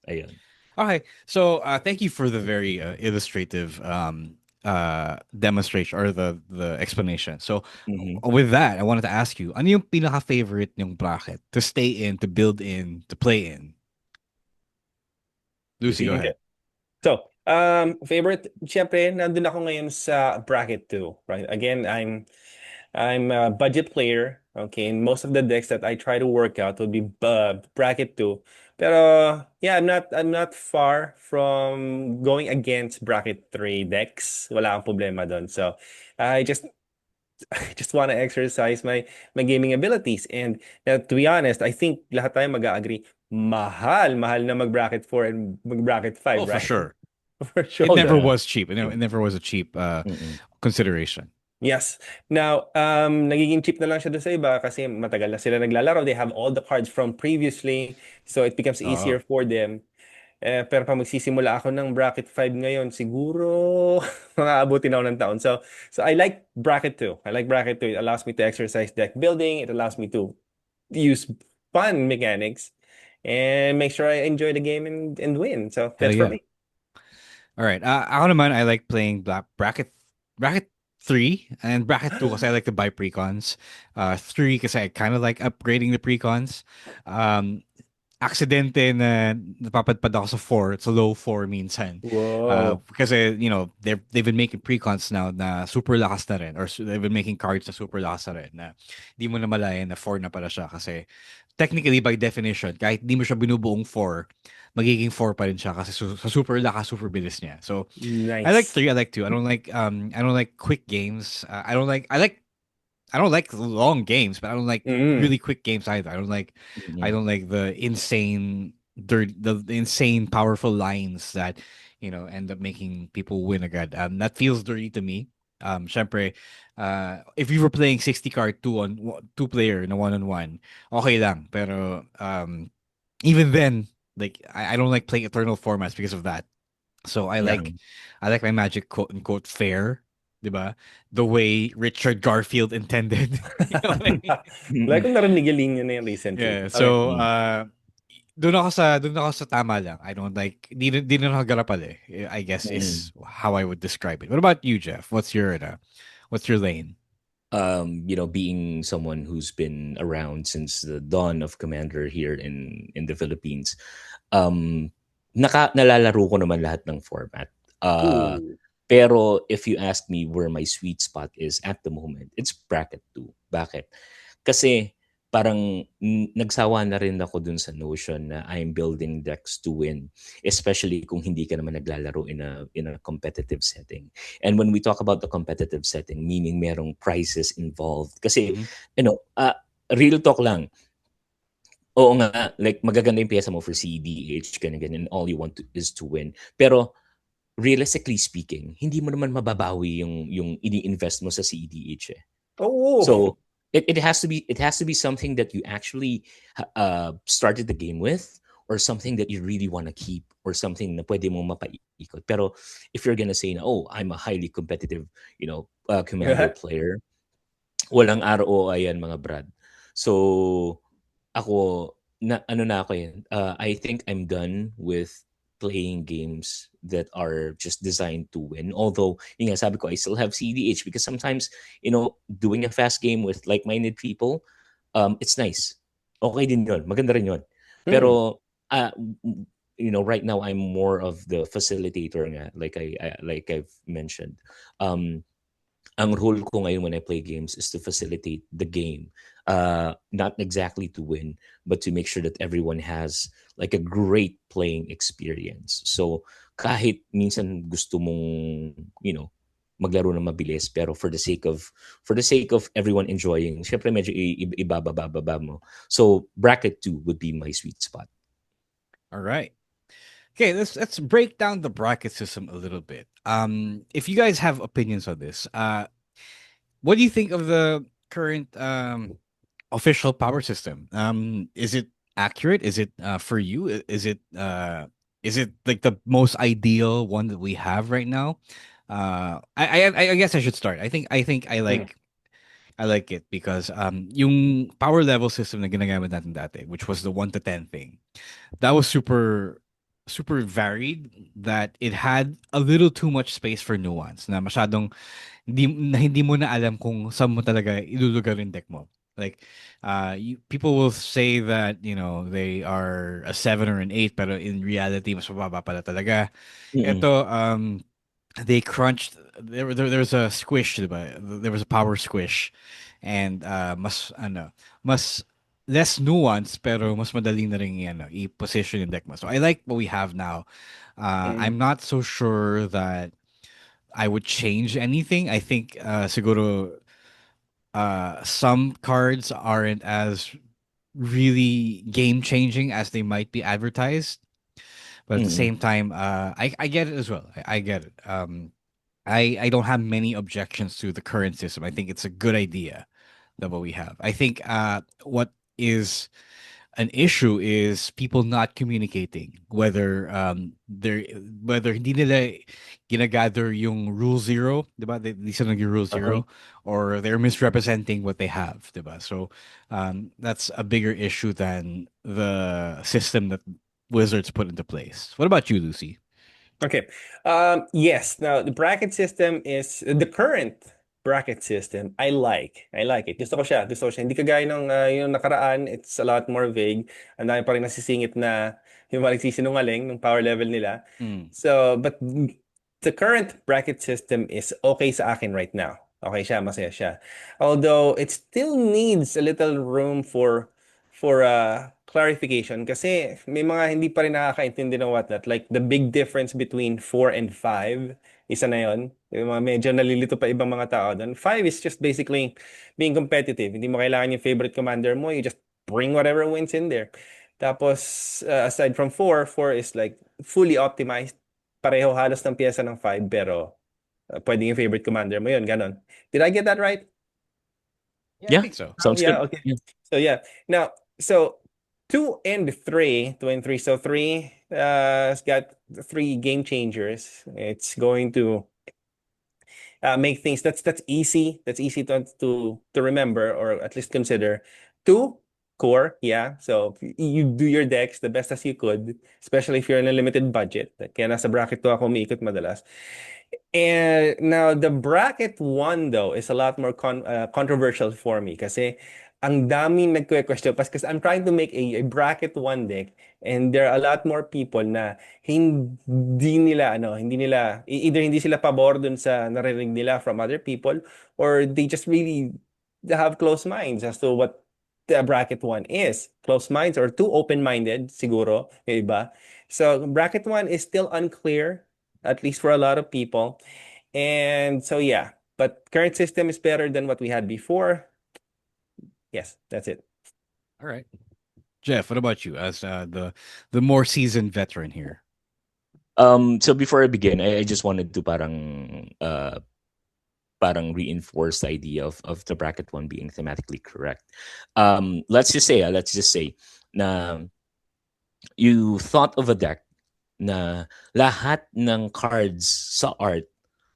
[SPEAKER 4] Ayun.
[SPEAKER 2] Okay, so thank you for the very illustrative demonstration or the explanation. So with that, I wanted to ask you, ano yung pinaka-favorite yung bracket to stay in, to build in, to play in? Lucy, go ahead.
[SPEAKER 3] So, favorite, syempre, nandun ako ngayon sa bracket 2, right? Again, I'm a budget player, okay? And most of the decks that I try to work out would be bracket 2. Pero yeah, I'm not far from going against bracket 3 decks. Wala akong problema doon. So, I just want to exercise my gaming abilities. And to be honest, I think lahat tayo mag-agree, mahal na mag-bracket 4 and mag-bracket 5,
[SPEAKER 2] Oh,
[SPEAKER 3] right?
[SPEAKER 2] for sure.
[SPEAKER 3] For sure.
[SPEAKER 2] It never was cheap. It never was a cheap consideration.
[SPEAKER 3] Yes. Now, nagiging cheap na lang siya doon sa iba kasi matagal na sila naglalaro. They have all the cards from previously, so it becomes easier for them. Pero pag magsisimula ako ng bracket 5 ngayon, siguro makaabutin ako ng taon. So I like bracket 2. I like bracket 2. It allows me to exercise deck building. It allows me to use fun mechanics and make sure I enjoy the game and win. So that's for me.
[SPEAKER 2] All right. Ako naman, I like playing bracket 3 and bracket 2 kasi I like to buy precons. 3 kasi I kind of like upgrading the precons. Um, aksidente na napapadpad ako sa 4. It's a low 4 minsan.
[SPEAKER 3] Whoa.
[SPEAKER 2] Kasi, they've been making precons now na super lakas na rin, or they've been making cards na super lakas na rin na di mo na malayan na 4 na pala siya kasi technically by definition, kahit di mo siya binubuong 4, magiging 4 pa rin siya kasi sa super lakas, super bilis niya. So, I like
[SPEAKER 3] Nice.
[SPEAKER 2] 3, I like 2. I don't like quick games. I don't like long games, but I don't like
[SPEAKER 3] Mm.
[SPEAKER 2] really quick games either. I
[SPEAKER 4] Mm-mm.
[SPEAKER 2] don't like the insane powerful lines that end up making people win again. That feels dirty to me. Syempre, if you were playing 60 card two player na one on one, okay lang. Pero even then, like I don't like playing eternal formats because of that. So
[SPEAKER 3] Yeah.
[SPEAKER 2] I like my Magic quote unquote fair, 'di ba? The way Richard Garfield intended. You know what I mean?
[SPEAKER 3] Like
[SPEAKER 4] Mm-mm.
[SPEAKER 3] kung narinig yung linya na yan recently.
[SPEAKER 2] Yeah.
[SPEAKER 3] Okay.
[SPEAKER 2] So doon ako sa tama lang. I don't like di na ako garapal eh. I guess
[SPEAKER 4] Mm-mm.
[SPEAKER 2] is how I would describe it. What about you, Jeff? What's your lane?
[SPEAKER 4] Being someone who's been around since the dawn of Commander here in the Philippines, um, nalalaro ko naman lahat ng format.
[SPEAKER 3] Ooh.
[SPEAKER 4] Pero if you ask me where my sweet spot is at the moment, it's bracket 2. Bakit? Kasi parang nagsawa na rin ako dun sa notion na I'm building decks to win, especially kung hindi ka naman naglalaro in a competitive setting. And when we talk about the competitive setting, meaning merong prizes involved. Kasi,
[SPEAKER 2] Mhm.
[SPEAKER 4] real talk lang, oo nga, like magaganda yung pyesa mo for CEDH, ganyan, and all you want is to win. Pero realistically speaking, hindi mo naman mababawi yung ini-invest mo sa CEDH eh.
[SPEAKER 3] Oh.
[SPEAKER 4] So it has to be something that you actually started the game with, or something that you really want to keep, or something na pwede mong mapaikot. Pero if you're gonna say na, oh, I'm a highly competitive, commander player, walang ROI yan mga brad. So ako na ako yan. I think I'm done with playing games that are just designed to win. Although, yun nga, sabi ko, I still have CDH because sometimes, doing a fast game with like-minded people, it's nice. Okay din yun. Maganda rin yun.
[SPEAKER 3] Hmm.
[SPEAKER 4] Pero, right now, I'm more of the facilitator nga, like I've mentioned. Ang role ko ngayon when I play games is to facilitate the game. Not exactly to win, but to make sure that everyone has like a great playing experience. So kahit minsan gusto mong, maglaro ng mabilis, pero for the sake of everyone enjoying, syempre medyo ibababa mo. So bracket 2 would be my sweet spot.
[SPEAKER 2] All right. Okay, let's break down the bracket system a little bit. If you guys have opinions on this, what do you think of the current official power system? Is it accurate? Is it for you? Is it like the most ideal one that we have right now? I guess I should start. I think I like it because yung power level system na ginagamit natin dati, which was the 1 to 10 thing, that was super varied, that it had a little too much space for nuance, na masyadong hindi mo na alam kung saan mo talaga ilulugar yung deck mo. Like, people will say that, they are a 7 or an 8, pero in reality, mas mababa pala talaga.
[SPEAKER 4] Mm-mm.
[SPEAKER 2] Ito, they crunched, there was a squish, diba? There was a power squish. And, mas less nuance, pero mas madali na rin i-position yung deck mo. So I like what we have now. I'm not so sure that I would change anything. I think siguro some cards aren't as really game changing as they might be advertised. But at the
[SPEAKER 4] Mm-mm.
[SPEAKER 2] same time, I get it as well. I get it. I don't have many objections to the current system. I think it's a good idea that what we have. I think what is an issue is people not communicating, whether hindi nila ginagather yung rule zero, diba? They sila nag rule
[SPEAKER 3] Uh-huh.
[SPEAKER 2] zero, or they're misrepresenting what they have, diba? So that's a bigger issue than the system that Wizards put into place. What about you, Lucy?
[SPEAKER 3] Okay. Yes. Now the bracket system is the current bracket system. I like it. Gusto ko siya. Gusto ko siya. Hindi kagaya ng yung nakaraan. It's a lot more vague. Ang dami pa rin nasisingit na yung mga nagsisinungaling ng power level nila.
[SPEAKER 2] Mm.
[SPEAKER 3] So, but the current bracket system is okay sa akin right now. Okay siya, masaya siya. Although it still needs a little room for clarification kasi may mga hindi pa rin nakakaintindi ng whatnot. Like the big difference between 4 and 5, isa na yon. Yung mga medyo nalilito pa ibang mga tao doon. 5 is just basically being competitive. Hindi mo kailangan yung favorite commander mo. You just bring whatever wins in there. Tapos, aside from 4, 4 is like fully optimized. Pareho halos ng pyesa ng 5 pero pwedeng yung favorite commander mo yun. Ganon. Did I get that right?
[SPEAKER 2] Yeah, I
[SPEAKER 4] Yeah,
[SPEAKER 2] think so.
[SPEAKER 4] sounds
[SPEAKER 3] Yeah,
[SPEAKER 4] good.
[SPEAKER 3] okay.
[SPEAKER 4] Yeah.
[SPEAKER 3] So yeah. Now, so 2 and 3. So 3 has got 3 game changers. It's going to make things that's easy. That's easy to remember or at least consider. 2 core, yeah. So you do your decks the best as you could, especially if you're in a limited budget. Kaya nasa bracket 2 ako umiikot madalas. And now the bracket 1 though is a lot more controversial for me kasi ang daming nagque-question because I'm trying to make a bracket 1 deck and there are a lot more people na hindi nila either hindi sila pabor dun sa narinig nila from other people or they just really have close minds as to what the bracket 1 is. Close minds or too open-minded siguro, yung iba. So bracket 1 is still unclear at least for a lot of people. And so yeah, but current system is better than what we had before. Yes, that's it.
[SPEAKER 2] All right. Jeff, what about you as the more seasoned veteran here?
[SPEAKER 4] So before I begin, I just wanted to parang reinforce the idea of the bracket 1 being thematically correct. Let's just say na you thought of a deck na lahat ng cards sa art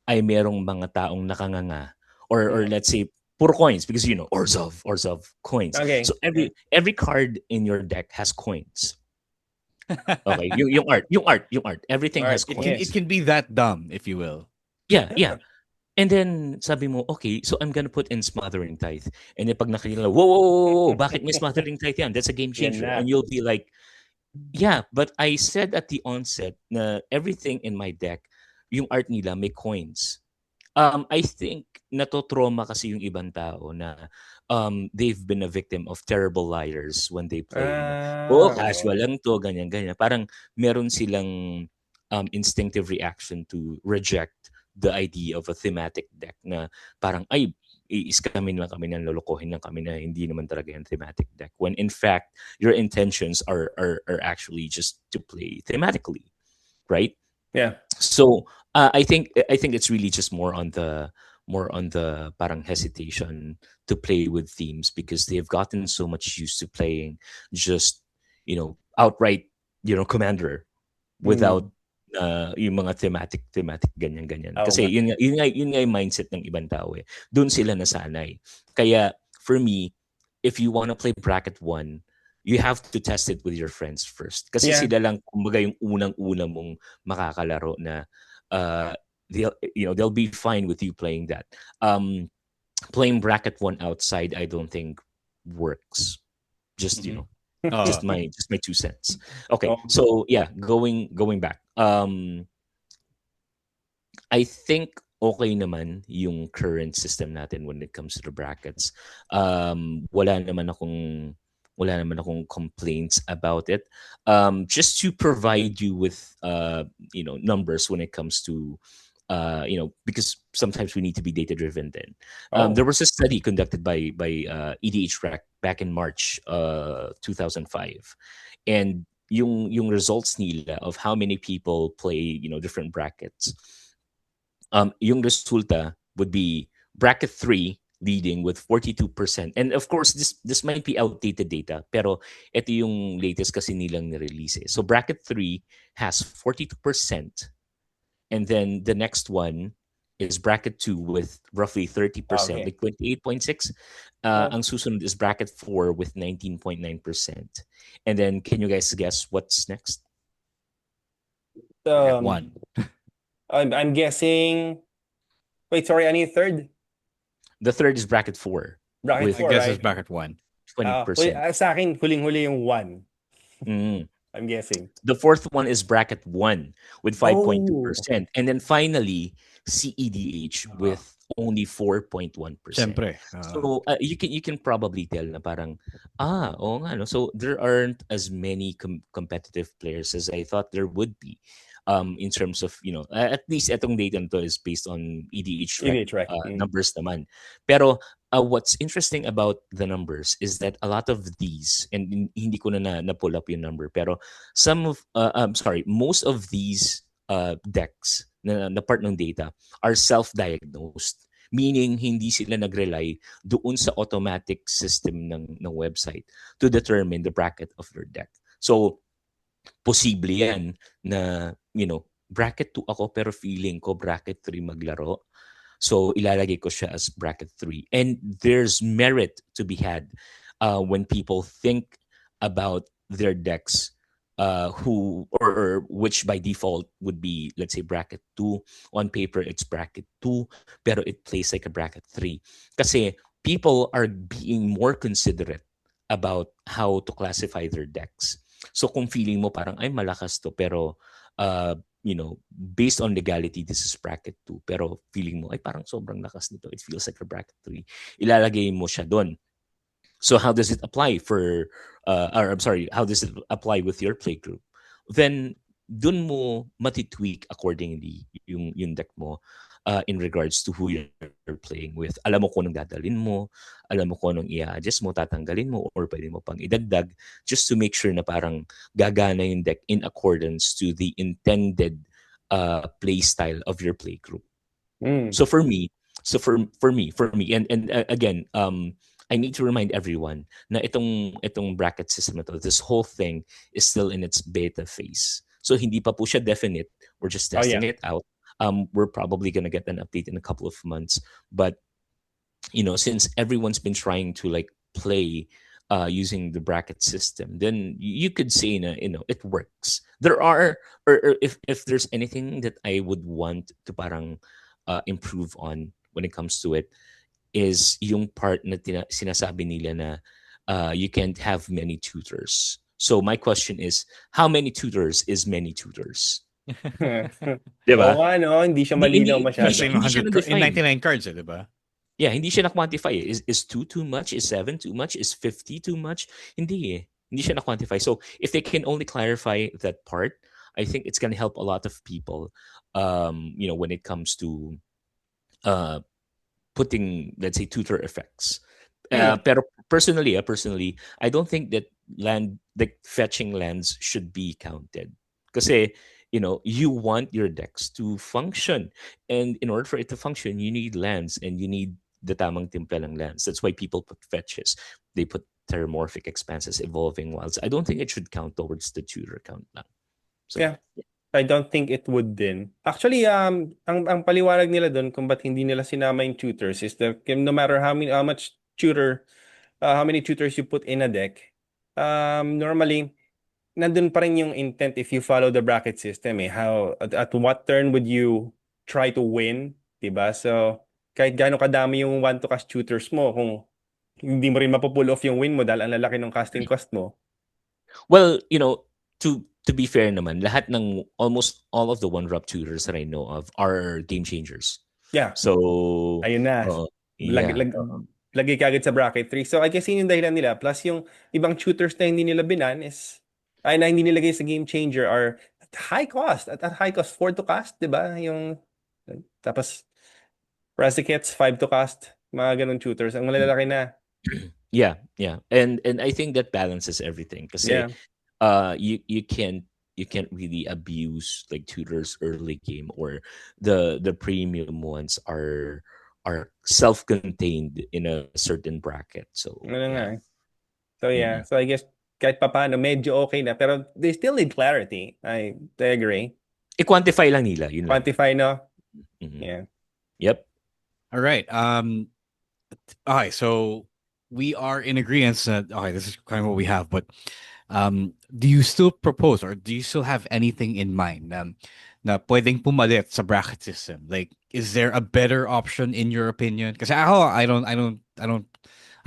[SPEAKER 4] ay merong mga taong nakanganga or let's say puro coins because Orzhov coins.
[SPEAKER 3] Okay.
[SPEAKER 4] So every card in your deck has coins. Okay, yung art, everything
[SPEAKER 3] Art,
[SPEAKER 4] has
[SPEAKER 2] It
[SPEAKER 4] coins.
[SPEAKER 2] can be that dumb, if you will.
[SPEAKER 4] Yeah. And then sabi mo, okay, so I'm gonna put in Smothering Tithe. And then pag nakikita, whoa, bakit may Smothering Tithe yan? That's a game changer.
[SPEAKER 3] na.
[SPEAKER 4] And you'll be like, yeah, but I said at the onset na everything in my deck, yung art nila may coins. I think natotrauma kasi yung ibang tao na they've been a victim of terrible liars when they play. Casual lang to, ganyan. Parang meron silang instinctive reaction to reject the idea of a thematic deck na parang, ay, i-scamin lang kami na lolokohin lang kami na hindi naman talaga yung thematic deck. When in fact, your intentions are actually just to play thematically, right?
[SPEAKER 3] Yeah.
[SPEAKER 4] So I think it's really just more on the parang hesitation to play with themes because they've gotten so much used to playing just outright commander without yung mga thematic ganyan. Kasi yun nga yung mindset ng ibang tao eh. Doon sila nasanay. Kaya for me, if you want to play bracket 1, you have to test it with your friends first. Kasi sila lang kumbaga yung unang-una mong makakalaro na they'll be fine with you playing that. Playing bracket 1 outside, I don't think works. Just just my 2 cents. Okay, so yeah, going back. I think okay naman yung current system natin when it comes to the brackets. Wala naman akong complaints about it. Just to provide you with numbers when it comes to because sometimes we need to be data driven then. There was a study conducted by EDH Rec back in March 2005, and yung results nila of how many people play different brackets. Yung resulta would be bracket 3 leading with 42%. And of course, this might be outdated data, pero ito yung latest kasi nilang nirelease. So bracket 3 has 42%. And then the next one is bracket 2 with roughly 30%, like 28.6. Ang susunod is bracket 4 with 19.9%. And then can you guys guess what's next?
[SPEAKER 2] One.
[SPEAKER 3] I'm guessing. Wait, sorry, ano yung third?
[SPEAKER 4] The third is bracket 4
[SPEAKER 3] Bracket
[SPEAKER 4] with
[SPEAKER 2] I
[SPEAKER 3] 4,
[SPEAKER 2] guess it's
[SPEAKER 3] right?
[SPEAKER 2] bracket 1.
[SPEAKER 4] 20%.
[SPEAKER 3] Sa akin, huling-huli yung 1.
[SPEAKER 4] Mm.
[SPEAKER 3] I'm guessing.
[SPEAKER 4] The fourth one is bracket 1 with
[SPEAKER 3] Okay.
[SPEAKER 4] 5.2%. And then finally, CEDH with only 4.1%.
[SPEAKER 2] Siyempre.
[SPEAKER 4] So you can probably tell na parang oo nga no. So there aren't as many competitive players as I thought there would be. In terms of, at least etong data nito is based on EDH track
[SPEAKER 3] EDH, right?
[SPEAKER 4] numbers naman. Pero what's interesting about the numbers is that a lot of these, and hindi ko na pull up yung number, pero most of these decks na part ng data are self-diagnosed. Meaning, hindi sila nag-rely doon sa automatic system ng website to determine the bracket of your deck. So, posible yan na, bracket 2 ako pero feeling ko bracket 3 maglaro. So, ilalagay ko siya as bracket 3. And there's merit to be had when people think about their decks or which by default would be, let's say, bracket 2. On paper, it's bracket 2, pero it plays like a bracket 3. Kasi people are being more considerate about how to classify their decks. So kung feeling mo parang, ay, malakas to, pero based on legality, this is bracket 2. Pero feeling mo, ay, parang sobrang lakas nito. It feels like a bracket 3. Ilalagay mo siya doon. So how does it apply how does it apply with your play group? Then, dun mo matitweak accordingly yung deck mo in regards to who you're playing with. Alam mo kung anong dadalhin mo, alam mo kung anong i-adjust mo, tatanggalin mo, or pwede mo pang idagdag just to make sure na parang gagana yung deck in accordance to the intended play style of your play group. So for me, and again, I need to remind everyone na itong bracket system na to, this whole thing is still in its beta phase. So hindi pa po siya definite. We're just testing it out. We're probably going to get an update in a couple of months. But, since everyone's been trying to like play using the bracket system, then you could say na, it works. There are, or if there's anything that I would want to parang improve on when it comes to it, is yung part na sinasabi nila na you can't have many tutors. So my question is, how many tutors is many tutors? Diba?
[SPEAKER 3] Oo nga, no? Hindi siya malinaw masyado.
[SPEAKER 4] Hindi siya
[SPEAKER 2] in 99 cards, diba?
[SPEAKER 4] Yeah, hindi siya na-quantify. Is 2 too much? Is 7 too much? Is 50 too much? Hindi eh. Hindi siya na-quantify. So if they can only clarify that part, I think it's gonna help a lot of people, when it comes to putting, let's say, tutor effects. Pero personally, I don't think that fetching lands should be counted. Kasi, you want your decks to function. And in order for it to function, you need lands and you need the tamang timpla ng lands. That's why people put fetches. They put Terramorphic Expanses, Evolving Wilds. I don't think it should count towards the tutor count lang. So,
[SPEAKER 3] yeah. I don't think it would din. Actually, ang paliwanag nila doon kung ba't hindi nila sinama yung tutors is that no matter how many tutors you put in a deck, normally nandun pa rin yung intent if you follow the bracket system how at what turn would you try to win, diba? So kahit gaano kadami yung 1 to cast tutors mo, kung hindi mo rin mapupull off yung win mo dahil ang lalaki ng casting cost mo.
[SPEAKER 4] Well, to be fair naman, almost all of the one-drop tutors that I know of are game changers.
[SPEAKER 3] Yeah.
[SPEAKER 4] So,
[SPEAKER 3] ayun na. Lagay ka agad sa bracket 3. So I guess yun yung dahilan nila. Plus yung ibang tutors na hindi nila binan na hindi nilagay sa game changer are at high cost. At high cost, 4 to cast, diba? Tapos Razikets, 5 to cast. Mga ganun tutors. Ang malalaki na.
[SPEAKER 4] Yeah. And I think that balances everything. Kasi you can't really abuse like tutors early game, or the premium ones are self-contained in a certain bracket. So
[SPEAKER 3] So I guess kahit papaano medyo okay na, pero they still need clarity. I agree.
[SPEAKER 4] I-quantify lang nila, yun lang.
[SPEAKER 3] Quantify, no?
[SPEAKER 4] Mm-hmm.
[SPEAKER 3] Yeah.
[SPEAKER 4] Yep.
[SPEAKER 2] All right. Okay, so we are in agreement that this is kind of what we have, but do you still propose, or do you still have anything in mind? na pwedeng pumalit sa bracket system? Like, is there a better option in your opinion? Kasi ako, I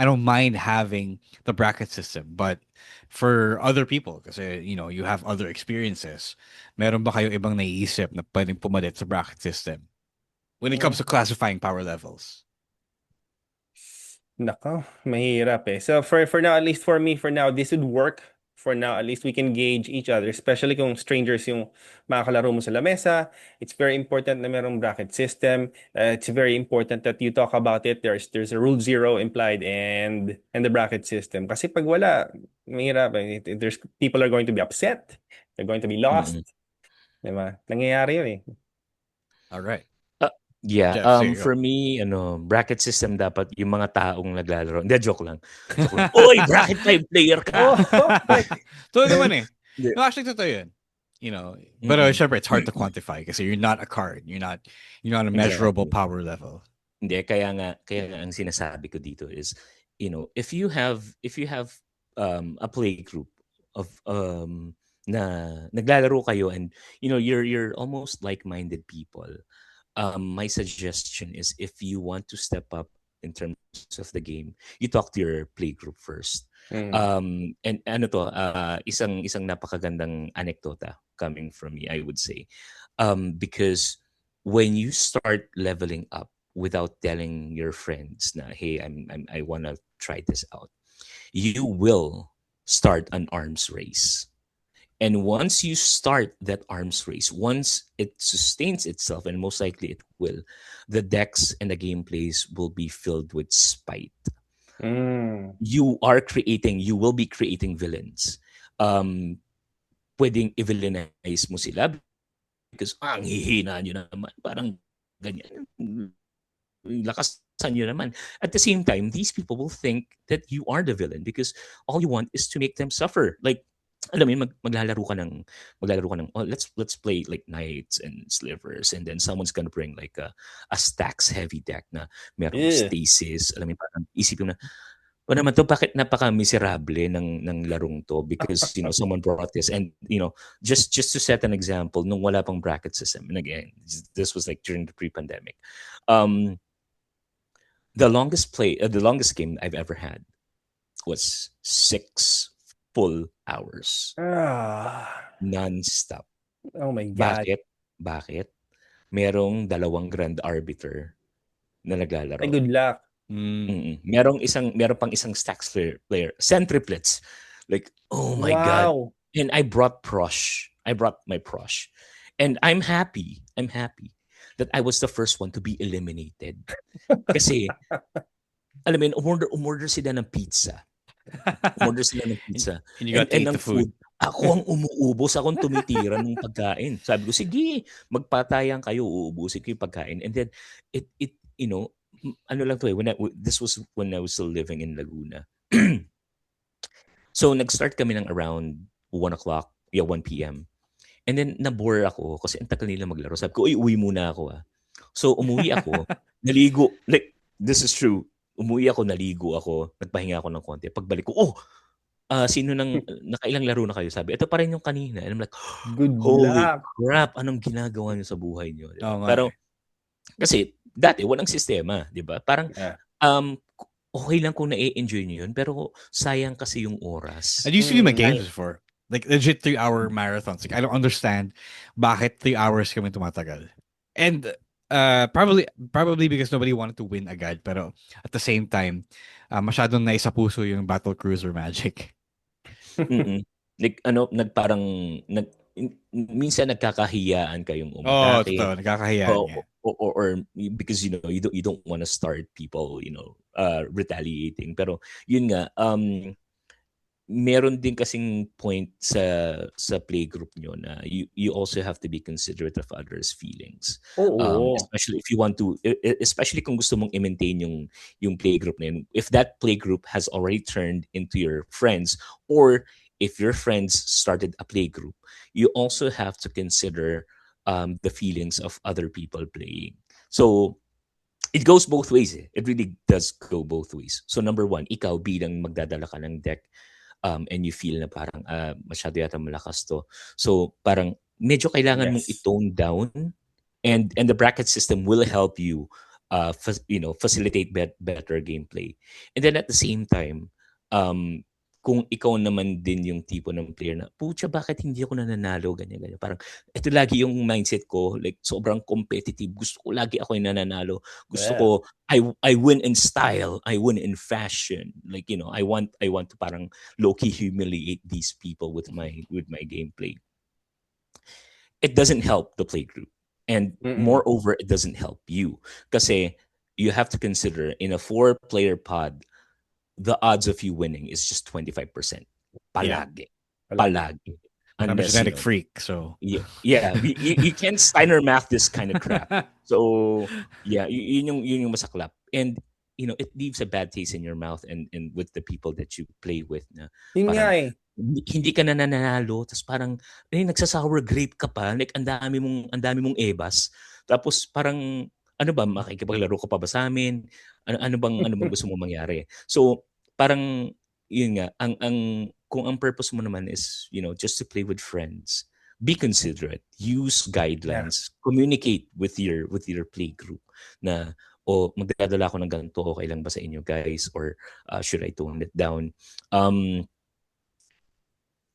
[SPEAKER 2] don't mind having the bracket system, but for other people, kasi you have other experiences. Meron ba kayo ibang naiisip na pwedeng pumalit sa bracket system when it comes to classifying power levels?
[SPEAKER 3] Nako, mahirap eh. So for now, at least for me, for now, this would work. For now, at least we can gauge each other, especially kung strangers yung makakalaro mo sa lamesa. It's very important na merong bracket system. It's very important that you talk about it. There's a rule zero implied and the bracket system. Kasi pag wala, mahirap eh. There's people are going to be upset. They're going to be lost. Diba? Nangyayari yun eh.
[SPEAKER 2] All right.
[SPEAKER 4] Yeah,
[SPEAKER 2] Jeff, sige,
[SPEAKER 4] for me, bracket system dapat yung mga taong naglalaro. Hindi, joke lang. Joke lang. Oy, bracket 5 player ka!
[SPEAKER 2] Totoo naman eh.
[SPEAKER 4] Hindi.
[SPEAKER 2] No, actually, totoo yun. But syempre, it's hard to quantify kasi you're not a card. You're not a measurable power level.
[SPEAKER 4] Hindi, kaya nga ang sinasabi ko dito is, if you have a play group of na naglalaro kayo and you're almost like-minded people. My suggestion is if you want to step up in terms of the game, you talk to your play group first. And ano to, isang napakagandang anekdota coming from me, I would say. Because when you start leveling up without telling your friends na, hey, I want to try this out, you will start an arms race. And once you start that arms race, once it sustains itself, and most likely it will, the decks and the gameplays will be filled with spite. You will be creating villains. Pwedeng i-villainize mo sila because ang hihina nyo naman, parang ganyan. Lakasan nyo naman. At the same time, these people will think that you are the villain because all you want is to make them suffer. Like, alam mo, maglalaro ka ng oh, let's play like knights and slivers, and then someone's gonna bring like a stacks heavy deck na merong stasis. Alam mo, parang isipin na, o naman to, bakit napaka-miserable ng larong to? Because, someone brought this. And, just to set an example, nung wala pang bracket system, and again, this was like during the pre-pandemic, the longest game I've ever had was 6 full hours. Non-stop.
[SPEAKER 3] Oh my God.
[SPEAKER 4] Bakit? Merong 2 grand arbiter na naglalaro.
[SPEAKER 3] Ay, good luck.
[SPEAKER 4] Meron pang isang stacks player. Centriplets. Like, oh my God. And I brought my Prosh. And I'm happy that I was the first one to be eliminated. Kasi, alam mo yun, umorder sila ng pizza. And you got to eat the food. Ako ang umuubos, ako ang tumitira ng pagkain. Sabi ko, sige, magpatayan kayo, uubusin ko yung pagkain. And then, it ano lang to this was when I was still living in Laguna. So, nag-start kami ng around 1 p.m. And then, nabore ako kasi ang tagal nila maglaro. Sabi ko, uwi muna ako. So, umuwi ako, naligo. Like, this is true. Umuwi ako, naligo ako, nagpahinga ako ng konti. Pagbalik ko, sino nakailang laro na kayo? Sabi, ito pa rin yung kanina. And I'm like, holy crap, anong ginagawa niyo sa buhay niyo? Diba? Pero, kasi, dati, walang sistema, di ba? Parang, okay lang kung na-enjoy niyo yun, pero sayang kasi yung oras.
[SPEAKER 2] I used to do my games before. Like, legit 3-hour marathons. Like, I don't understand bakit 3 hours kami tumatagal. And, probably because nobody wanted to win agad, pero at the same time, masyadong naisa puso yung Battle Cruiser Magic.
[SPEAKER 4] Like, minsan nagkakahiyaan kayong
[SPEAKER 2] umatake. Totoo, nagkakahiyaan.
[SPEAKER 4] Or because you don't want to start people retaliating. Pero yun nga, meron din kasing point sa playgroup nyo na you also have to be considerate of others' feelings. Especially if you want to, especially kung gusto mong i-maintain yung playgroup na yun. If that playgroup has already turned into your friends, or if your friends started a playgroup, you also have to consider the feelings of other people playing. So, it goes both ways. It really does go both ways. So, number 1, ikaw bilang magdadala ka ng deck, and you feel na parang masyado yata malakas to. So, parang medyo kailangan mong
[SPEAKER 3] Yes.
[SPEAKER 4] i-tone down, and the bracket system will help you facilitate better gameplay. And then at the same time, kung ikaw naman din yung tipo ng player na, pucha, bakit hindi ako nananalo? Ganyan, ganyan. Parang, ito lagi yung mindset ko, like, sobrang competitive. Gusto ko lagi ako yung nananalo. Gusto
[SPEAKER 3] Yeah.
[SPEAKER 4] ko, I win in style. I win in fashion. Like, I want to parang low-key humiliate these people with my gameplay. It doesn't help the play group. And moreover, it doesn't help you. Kasi you have to consider, in a 4-player pod, the odds of you winning is just 25%. Palagi. Palagi.
[SPEAKER 2] I'm a
[SPEAKER 4] Unless,
[SPEAKER 2] genetic freak, so
[SPEAKER 4] yeah, you can't Steiner math this kind of crap. So yeah, yun yung masaklap. And it leaves a bad taste in your mouth and with the people that you play with. Na
[SPEAKER 3] Yun
[SPEAKER 4] parang,
[SPEAKER 3] nga eh.
[SPEAKER 4] hindi ka na nananalo, tapos parang nagsasour grape ka pa, like ang dami mong ebas. Tapos parang ano ba, makikipaglaro ka pa ba sa amin? Ano bang gusto mo mangyari? So parang yun nga, kung ang purpose mo naman is, just to play with friends, be considerate, use guidelines, communicate with your play group na, magdadala ako ng ganito, okay lang ba sa inyo guys, or should I tone it down?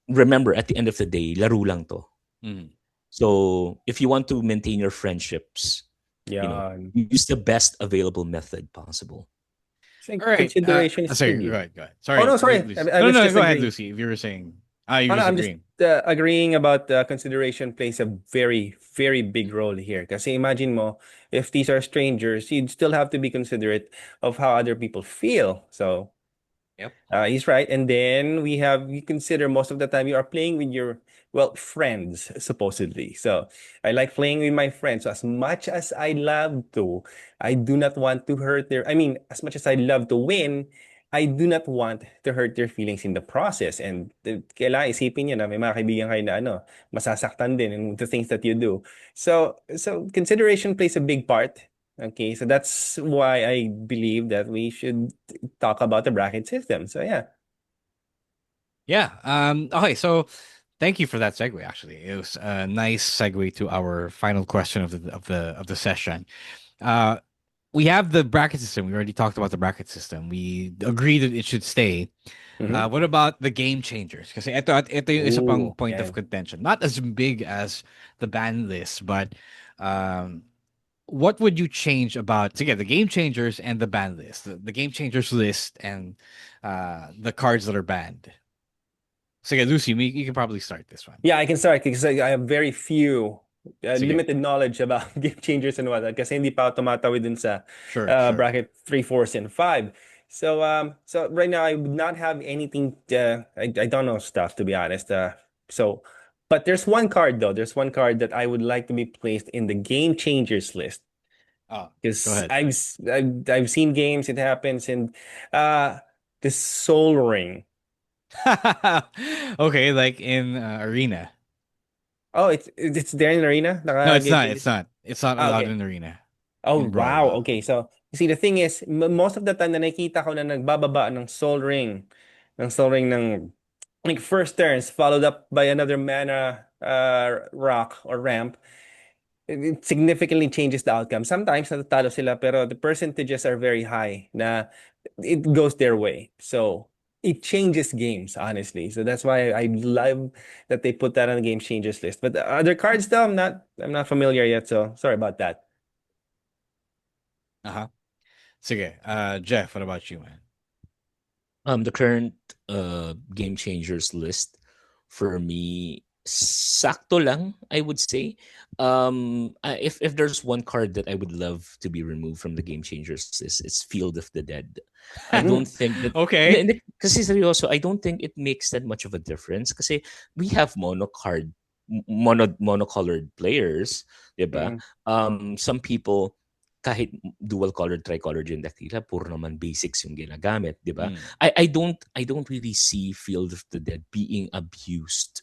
[SPEAKER 4] Remember, at the end of the day, laro lang to. So if you want to maintain your friendships, use the best available method possible.
[SPEAKER 3] All
[SPEAKER 2] right.
[SPEAKER 3] Consideration is
[SPEAKER 2] Sorry,
[SPEAKER 3] key.
[SPEAKER 2] go ahead. Sorry.
[SPEAKER 3] Oh, no, sorry.
[SPEAKER 2] Lucy.
[SPEAKER 3] I was just
[SPEAKER 2] go ahead,
[SPEAKER 3] agreeing.
[SPEAKER 2] Lucy. If you were saying, you were
[SPEAKER 3] I'm
[SPEAKER 2] agreeing.
[SPEAKER 3] just agreeing about consideration plays a very, very big role here. Kasi imagine mo, if these are strangers, you'd still have to be considerate of how other people feel. So,
[SPEAKER 2] yep,
[SPEAKER 3] he's right. And then you consider most of the time you are playing with your friends, supposedly. So I like playing with my friends. So as much as I love to, I do not want to hurt as much as I love to win, I do not want to hurt their feelings in the process. And kailangan isipin nyo na may mga kaibigan kayo na masasaktan din in the things that you do. So consideration plays a big part. Okay, so that's why I believe that we should talk about the bracket system. So yeah.
[SPEAKER 2] Okay, so thank you for that segue. Actually, it was a nice segue to our final question of the session. We have the bracket system. We already talked about the bracket system. We agree that it should stay. What about the game changers? Kasi ito yung isa pang point of contention. Not as big as the ban list, but what would you change about the game changers and the ban list? The game changers list and the cards that are banned. So Lucy, you can probably start this one.
[SPEAKER 3] Yeah, I can start because I have very few limited knowledge about game changers and whatnot kasi hindi pa ako tumatawid dun sa bracket 3, 4, and 5. So right now I would not have anything. I don't know stuff, to be honest. But there's one card though. There's one card that I would like to be placed in the game changers list. Because I've seen games it happens, and the Soul Ring.
[SPEAKER 2] Okay, like in Arena.
[SPEAKER 3] Oh, it's there in Arena?
[SPEAKER 2] No, it's not. It's not allowed in Arena.
[SPEAKER 3] Oh, wow. Okay, so you see, the thing is, most of the time na nakikita ko na nagbababa ng Soul Ring ng like first turns followed up by another mana rock or ramp, it significantly changes the outcome. Sometimes natatalo sila pero the percentages are very high na it goes their way. So it changes games, honestly. So that's why I love that they put that on the game changers list. But the other cards though, I'm not familiar yet, so sorry about that.
[SPEAKER 2] Sige, Jeff, what about you, man?
[SPEAKER 4] The current game changers list for me, sakto lang, I would say. If there's one card that I would love to be removed from the game changers list, it's Field of the Dead. I don't think that
[SPEAKER 2] okay.
[SPEAKER 4] Kasi seryoso, I don't think it makes that much of a difference. Kasi we have monocolored players, diba? Some people kahit dual colored, tricolored yung deck nila, puro naman basics yung ginagamit, di ba? I don't really see Field of the Dead being abused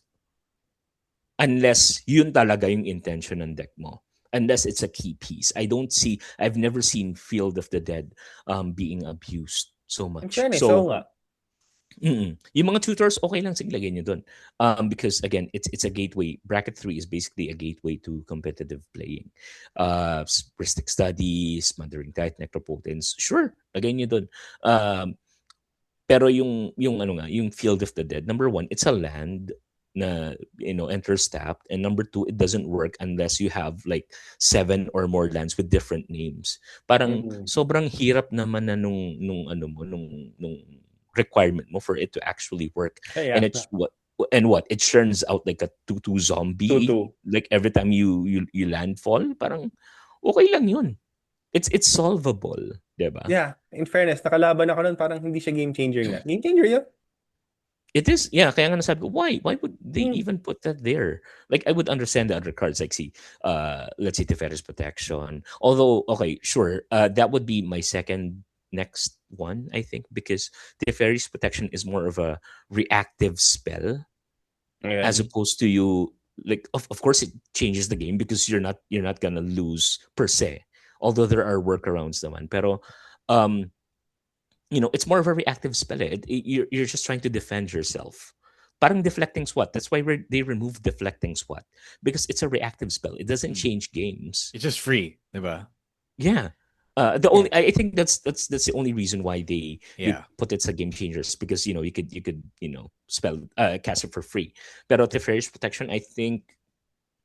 [SPEAKER 4] unless yun talaga yung intention ng deck mo. Unless it's a key piece. I've never seen Field of the Dead being abused so much.
[SPEAKER 3] So
[SPEAKER 4] Yung mga tutors, okay lang, sige, lagay nyo dun. Because again, it's a gateway. Bracket 3 is basically a gateway to competitive playing. Pristic Studies, Mandarin Tide, Necropotence, sure, lagay nyo dun. Pero yung ano nga, yung Field of the Dead, number one, it's a land na, enters tapped. And number two, it doesn't work unless you have like 7 or more lands with different names. Parang
[SPEAKER 3] Mhm.
[SPEAKER 4] sobrang hirap naman na nung requirement mo for it to actually work.
[SPEAKER 3] Yeah.
[SPEAKER 4] And it's what it churns out like a 2-2 zombie
[SPEAKER 3] 2-2.
[SPEAKER 4] like every time you landfall. Parang okay lang yun. It's solvable, diba?
[SPEAKER 3] Yeah, in fairness, nakalaban ako nun, parang hindi siya game changer nga. Game changer yun.
[SPEAKER 4] It is, yeah. Kaya nga nasabi ko, why would they
[SPEAKER 3] Hmm.
[SPEAKER 4] even put that there? Like, I would understand the other cards, like, see, let's say Teferi's Protection. Although, okay, sure, that would be my second next one, I think, because Teferi's Protection is more of a reactive spell
[SPEAKER 3] Okay.
[SPEAKER 4] as opposed to you. Like, of course, it changes the game because you're not gonna lose per se. Although there are workarounds, naman. Pero, it's more of a reactive spell. You're just trying to defend yourself. Parang deflecting SWAT. That's why they remove deflecting SWAT, because it's a reactive spell. It doesn't change games.
[SPEAKER 2] It's just free, diba?
[SPEAKER 4] Yeah. The only I think that's the only reason why they
[SPEAKER 2] Yeah.
[SPEAKER 4] put it as game changers, because you could spell cast it for free. Pero Teferi's Protection, I think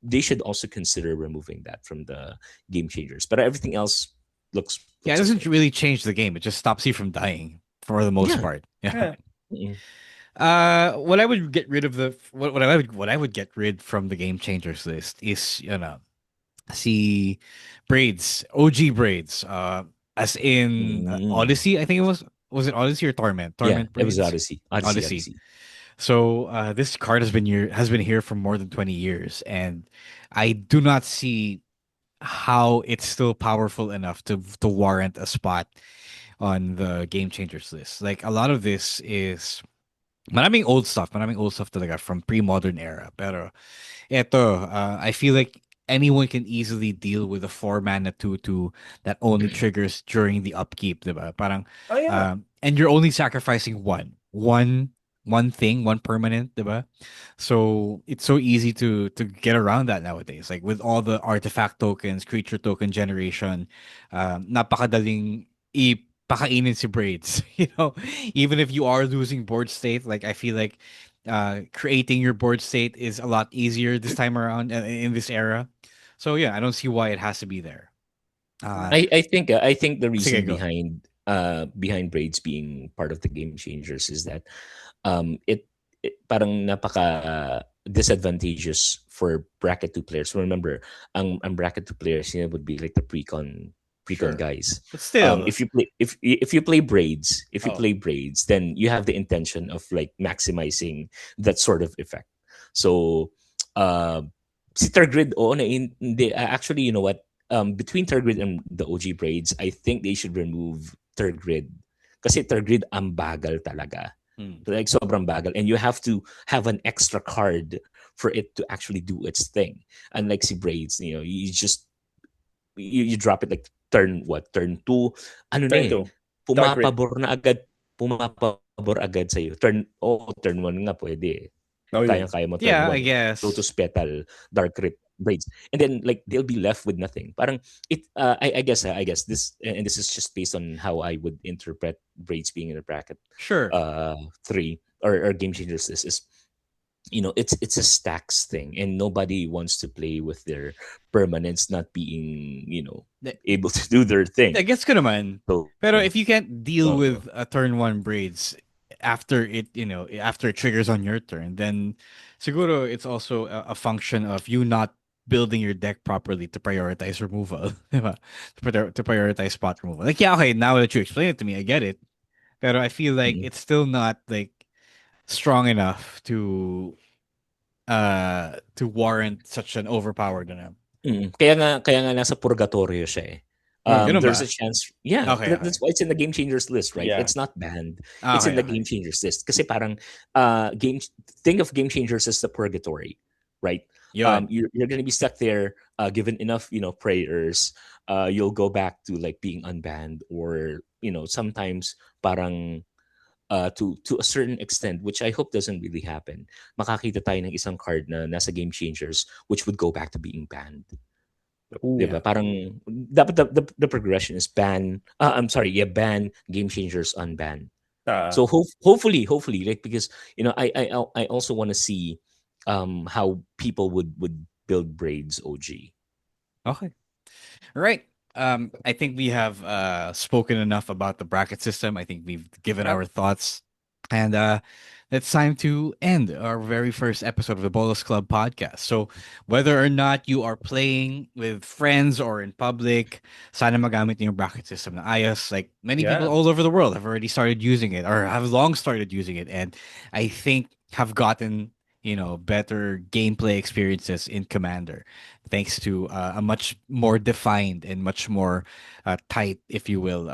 [SPEAKER 4] they should also consider removing that from the game changers. But everything else looks
[SPEAKER 2] Yeah, it doesn't really change the game. It just stops you from dying for the most
[SPEAKER 4] Yeah.
[SPEAKER 2] part. Yeah.
[SPEAKER 3] Yeah.
[SPEAKER 2] What I would get rid of what I would get rid from the game changers list is, see braids, OG braids, as in Odyssey. I think it was it Odyssey or Torment? Torment
[SPEAKER 4] it was
[SPEAKER 2] braids.
[SPEAKER 4] Odyssey.
[SPEAKER 2] Odyssey. So this card has been here for more than 20 years, and I do not see how it's still powerful enough to warrant a spot on the game changers list. Like a lot of this is maraming old stuff talaga from pre-modern era. Pero eto, I feel like anyone can easily deal with a 4-mana 2/2 that only triggers during the upkeep, diba? Parang
[SPEAKER 3] Oh, yeah.
[SPEAKER 2] and you're only sacrificing one thing, one permanent, diba? So it's so easy to get around that nowadays. Like with all the artifact tokens, creature token generation, napakadaling ipakainin si braids. Even if you are losing board state, like I feel like creating your board state is a lot easier this time around in this era. So yeah, I don't see why it has to be there.
[SPEAKER 4] I think the reason
[SPEAKER 2] Sige, go.
[SPEAKER 4] behind braids being part of the game changers is that it parang napaka disadvantageous for bracket 2 players. Remember, ang bracket 2 players would be like the precon
[SPEAKER 2] Sure.
[SPEAKER 4] guys.
[SPEAKER 2] But still,
[SPEAKER 4] If you play braids,
[SPEAKER 2] Oh.
[SPEAKER 4] then you have the intention of like maximizing that sort of effect. So si Tergrid, actually, you know what? Between Tergrid and the OG braids, I think they should remove Tergrid. Kasi Tergrid ang bagal talaga. Like sobrang bagal, and you have to have an extra card for it to actually do its thing. Unlike si braids, you just you drop it like turn 2, ano na
[SPEAKER 3] Turn
[SPEAKER 4] eh,
[SPEAKER 3] 2. Dark Red.
[SPEAKER 4] pumapabor agad sa turn 1 nga pwede.
[SPEAKER 3] Oh, yeah.
[SPEAKER 4] Kaya mo turn
[SPEAKER 2] yeah,
[SPEAKER 4] 1.
[SPEAKER 2] I guess.
[SPEAKER 4] Lotus Petal, Dark Rip, braids, and then like they'll be left with nothing. Parang it. I guess this, and this is just based on how I would interpret braids being in a bracket.
[SPEAKER 2] Sure.
[SPEAKER 4] 3 or game changers is, it's a stacks thing, and nobody wants to play with their permanents not being able to do their thing.
[SPEAKER 2] I guess ko naman.
[SPEAKER 4] So,
[SPEAKER 2] Pero if you can't deal
[SPEAKER 4] Oh.
[SPEAKER 2] with a turn 1 braids after it triggers on your turn, then siguro it's also a function of you not building your deck properly to prioritize removal. Diba? To prioritize spot removal. Like, yeah, okay, now that you explain it to me, I get it. Pero I feel like it's still not like strong enough to warrant such an overpowered
[SPEAKER 4] Kaya nga nasa purgatorio siya eh.
[SPEAKER 2] Ganun
[SPEAKER 4] There's
[SPEAKER 2] ba?
[SPEAKER 4] a chance. Yeah,
[SPEAKER 2] Okay,
[SPEAKER 4] that's why it's in the game changers list, right?
[SPEAKER 3] Yeah.
[SPEAKER 4] It's not banned.
[SPEAKER 2] Okay,
[SPEAKER 4] It's in the
[SPEAKER 2] okay.
[SPEAKER 4] game changers list. Kasi parang think of game changers as the purgatory, right?
[SPEAKER 2] Yun.
[SPEAKER 4] You're gonna be stuck there, given enough, prayers. You'll go back to like being unbanned, or sometimes parang to a certain extent, which I hope doesn't really happen, makakita tayo ng isang card na nasa Game Changers which would go back to being banned.
[SPEAKER 3] Ooh.
[SPEAKER 4] Diba? Parang dapat the progression is ban Game Changers, unban. So hopefully, like, because I also want to see how people would build braids, OG.
[SPEAKER 2] Okay. All right. I think we have spoken enough about the bracket system. I think we've given our thoughts, and it's time to end our very first episode of the Bolas Club podcast. So, whether or not you are playing with friends or in public, sana magamit niyo yung bracket system na ayos. Like, many people all over the world have already started using it or have long started using it, and I think have gotten better gameplay experiences in Commander, thanks to a much more defined and much more tight, if you will,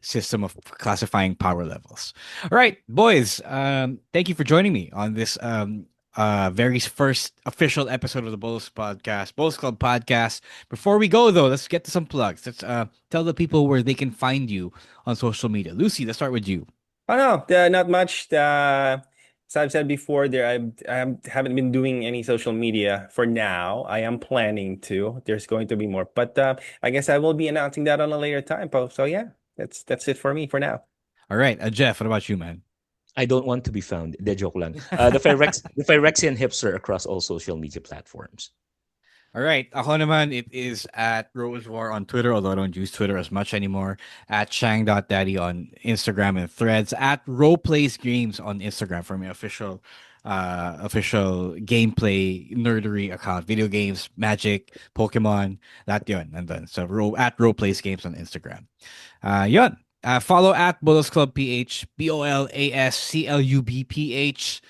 [SPEAKER 2] system of classifying power levels. All right, boys, thank you for joining me on this very first official episode of the Bolas Club podcast. Before we go, though, let's get to some plugs. Let's tell the people where they can find you on social media. Lucy, let's start with you.
[SPEAKER 3] Oh no, not much. As I've said before, I haven't been doing any social media for now. I am planning to. There's going to be more, but I guess I will be announcing that on a later time. So yeah, that's it for me for now.
[SPEAKER 2] All right, Jeff, what about you, man?
[SPEAKER 4] I don't want to be found. De joke lang. The Phyrexian hipster across all social media platforms.
[SPEAKER 2] All right. Ako naman, it is at Rose War on Twitter, although I don't use Twitter as much anymore. At Shang.daddy on Instagram and Threads. At Roleplays Games on Instagram for my official gameplay nerdery account. Video games, Magic, Pokemon, that yun. And then so at Roleplays Games on Instagram. Yun. Follow at Bolas Club PH, BOLASCLUBPH.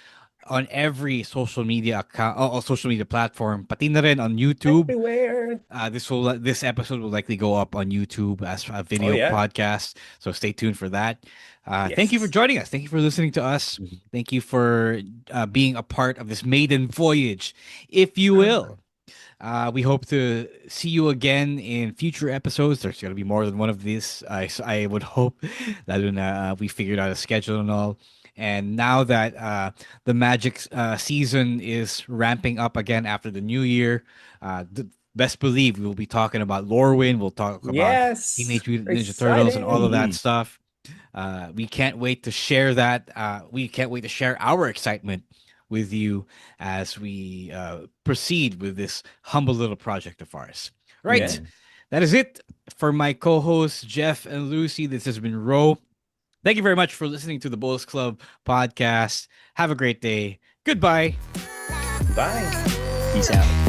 [SPEAKER 2] On every social media account, social media platform, pati na rin on YouTube.
[SPEAKER 3] Everywhere.
[SPEAKER 2] This episode will likely go up on YouTube as a video podcast, so stay tuned for that. Thank you for joining us. Thank you for listening to us. Thank you for being a part of this maiden voyage, if you will. We hope to see you again in future episodes. There's going to be more than one of these. I would hope that we figured out a schedule and all. And now that the Magic season is ramping up again after the new year, best believe we will be talking about Lorwyn. We'll talk about Teenage Mutant Ninja Turtles and all of that stuff. We can't wait to share that. We can't wait to share our excitement with you as we proceed with this humble little project of ours. Right. That is it for my co-hosts, Jeff and Lucy. This has been Ro. Thank you very much for listening to the Bolas Club podcast. Have a great day. Goodbye.
[SPEAKER 3] Bye.
[SPEAKER 4] Peace out.